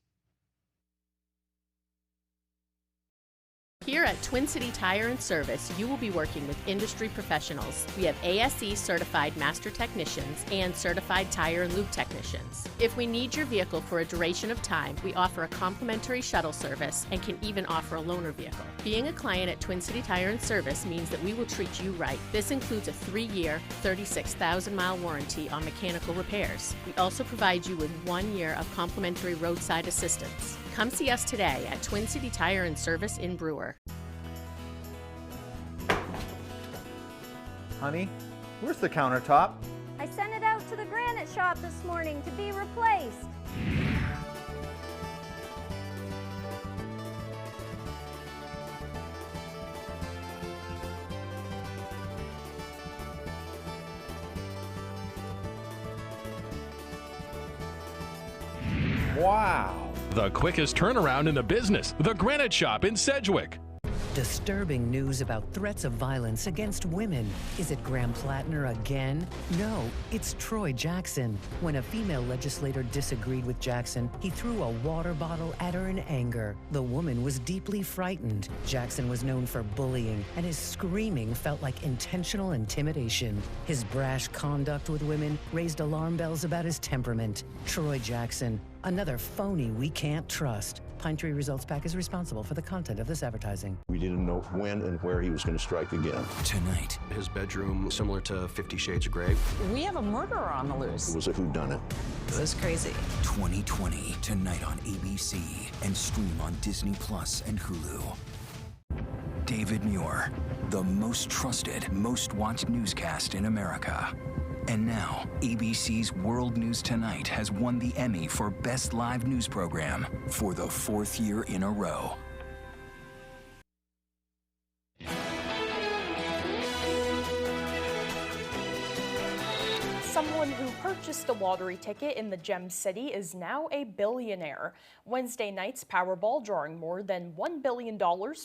Here at Twin City Tire and Service, you will be working with industry professionals. We have ASE certified master technicians and certified tire and lube technicians. If we need your vehicle for a duration of time, we offer a complimentary shuttle service and can even offer a loaner vehicle. Being a client at Twin City Tire and Service means that we will treat you right. This includes a 3-year, 36,000-mile warranty on mechanical repairs. We also provide you with 1 year of complimentary roadside assistance. Come see us today at Twin City Tire and Service in Brewer. Honey, where's the countertop? I sent it out to the granite shop this morning to be replaced. Wow. The quickest turnaround in the business, the Granite Shop in Sedgwick. Disturbing news about threats of violence against women. Is it Graham Plattner again? No, it's Troy Jackson. When a female legislator disagreed with Jackson, he threw a water bottle at her in anger. The woman was deeply frightened. Jackson was known for bullying, and his screaming felt like intentional intimidation. His brash conduct with women raised alarm bells about his temperament. Troy Jackson, another phony we can't trust. Pine Tree Results PAC is responsible for the content of this advertising. We didn't know when and where he was going to strike again. Tonight, his bedroom, similar to 50 Shades of Grey. We have a murderer on the loose. It was a whodunit. It was crazy. 2020, tonight on ABC, and stream on Disney Plus and Hulu. David Muir, the most trusted, most watched newscast in America. And now, ABC's World News Tonight has won the Emmy for Best Live News Program for the 4th year in a row. Someone who purchased a lottery ticket in the Gem City is now a billionaire. Wednesday night's Powerball, drawing more than $1 billion,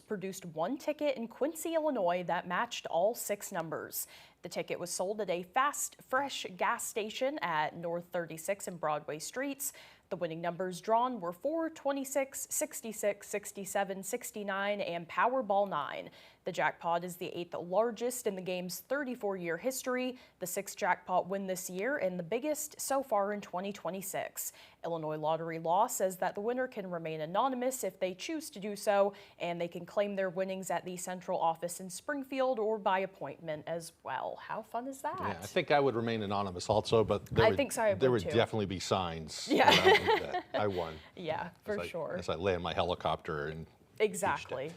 produced one ticket in Quincy, Illinois that matched all 6 numbers. The ticket was sold at a Fast Fresh gas station at North 36 and Broadway Streets. The winning numbers drawn were 4, 26, 66, 67, 69, and Powerball 9. The jackpot is the 8th largest in the game's 34-year history, the 6th jackpot win this year, and the biggest so far in 2026. Illinois lottery law says that the winner can remain anonymous if they choose to do so, and they can claim their winnings at the central office in Springfield or by appointment as well. How fun is that? Yeah, I think I would remain anonymous also, but I think so, there would too. definitely be signs. Yeah. That I won. Yeah, for sure. As I land my helicopter and exactly.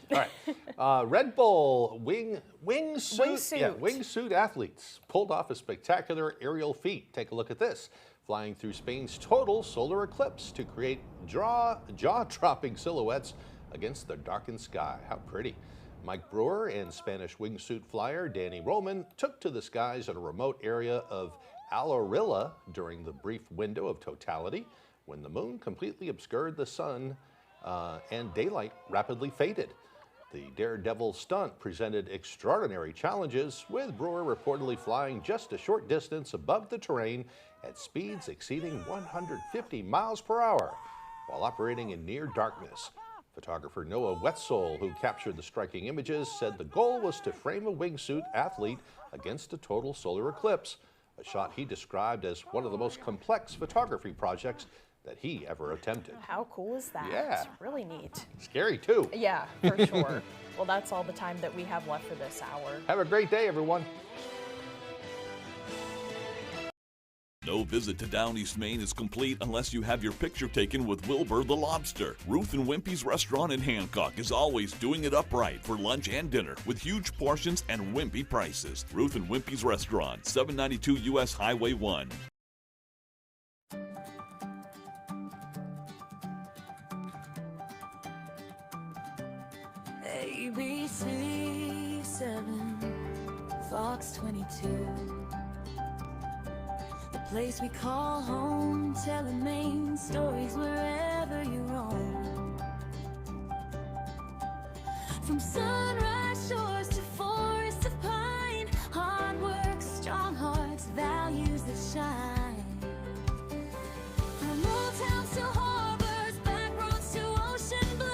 All right. Red Bull wingsuit athletes pulled off a spectacular aerial feat. Take a look at this. Flying through Spain's total solar eclipse to create jaw-dropping silhouettes against the darkened sky. How pretty. Mike Brewer and Spanish wingsuit flyer Danny Roman took to the skies at a remote area of Alarilla during the brief window of totality when the moon completely obscured the sun and daylight rapidly faded. The daredevil stunt presented extraordinary challenges, with Brewer reportedly flying just a short distance above the terrain at speeds exceeding 150 miles per hour while operating in near darkness. Photographer Noah Wetzel, who captured the striking images, said the goal was to frame a wingsuit athlete against a total solar eclipse, a shot he described as one of the most complex photography projects that he ever attempted. How cool is that? Yeah. It's really neat. Scary too. Yeah, for sure. Well, that's all the time that we have left for this hour. Have a great day, everyone. No visit to Down East Maine is complete unless you have your picture taken with Wilbur the Lobster. Ruth and Wimpy's restaurant in Hancock is always doing it upright for lunch and dinner with huge portions and wimpy prices. Ruth and Wimpy's restaurant, 792 US Highway 1. ABC 7, Fox 22. The place we call home, telling Maine stories wherever you roam. From sunrise shores to forests of pine, hard work, strong hearts, values that shine. From old towns to harbors, back roads to ocean blue.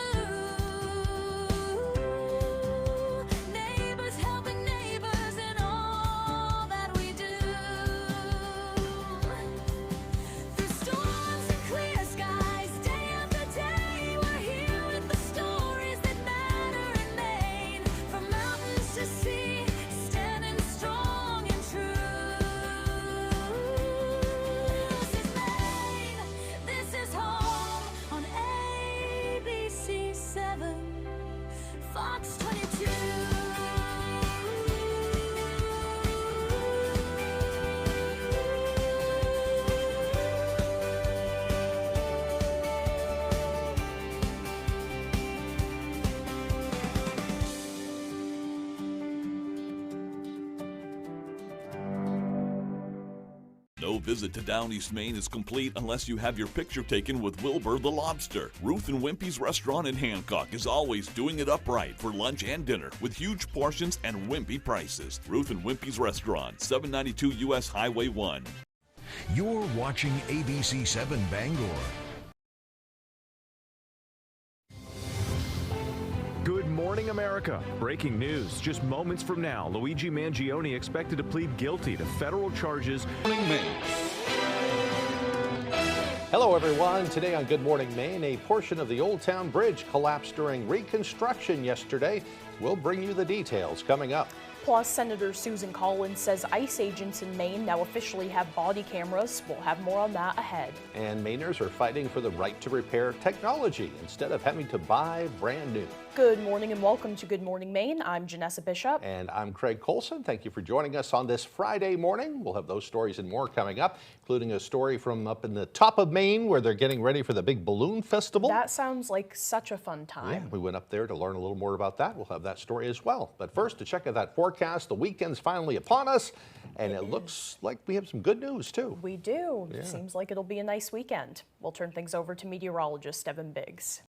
Neighbors helping neighbors in all that we do. Through storms and clear skies, day after day, we're here with the stories that matter in Maine. No visit to Down East Maine is complete unless you have your picture taken with Wilbur the Lobster. Ruth and Wimpy's Restaurant in Hancock is always doing it upright for lunch and dinner with huge portions and wimpy prices. Ruth and Wimpy's Restaurant, 792 U.S. Highway 1. You're watching ABC 7 Bangor. Good morning, America. Breaking news. Just moments from now, Luigi Mangione expected to plead guilty to federal charges. Hello, everyone. Today on Good Morning Maine, a portion of the Old Town Bridge collapsed during reconstruction yesterday. We'll bring you the details coming up. Plus, Senator Susan Collins says ICE agents in Maine now officially have body cameras. We'll have more on that ahead. And Mainers are fighting for the right to repair technology instead of having to buy brand new. Good morning and welcome to Good Morning Maine. I'm Janessa Bishop. And I'm Craig Colson. Thank you for joining us on this Friday morning. We'll have those stories and more coming up, including a story from up in the top of Maine where they're getting ready for the big balloon festival. That sounds like such a fun time. Yeah, we went up there to learn a little more about that. We'll have that story as well. But first, to check out that forecast, the weekend's finally upon us, and it looks like we have some good news too. We do. Yeah. Seems like it'll be a nice weekend. We'll turn things over to meteorologist Evan Biggs.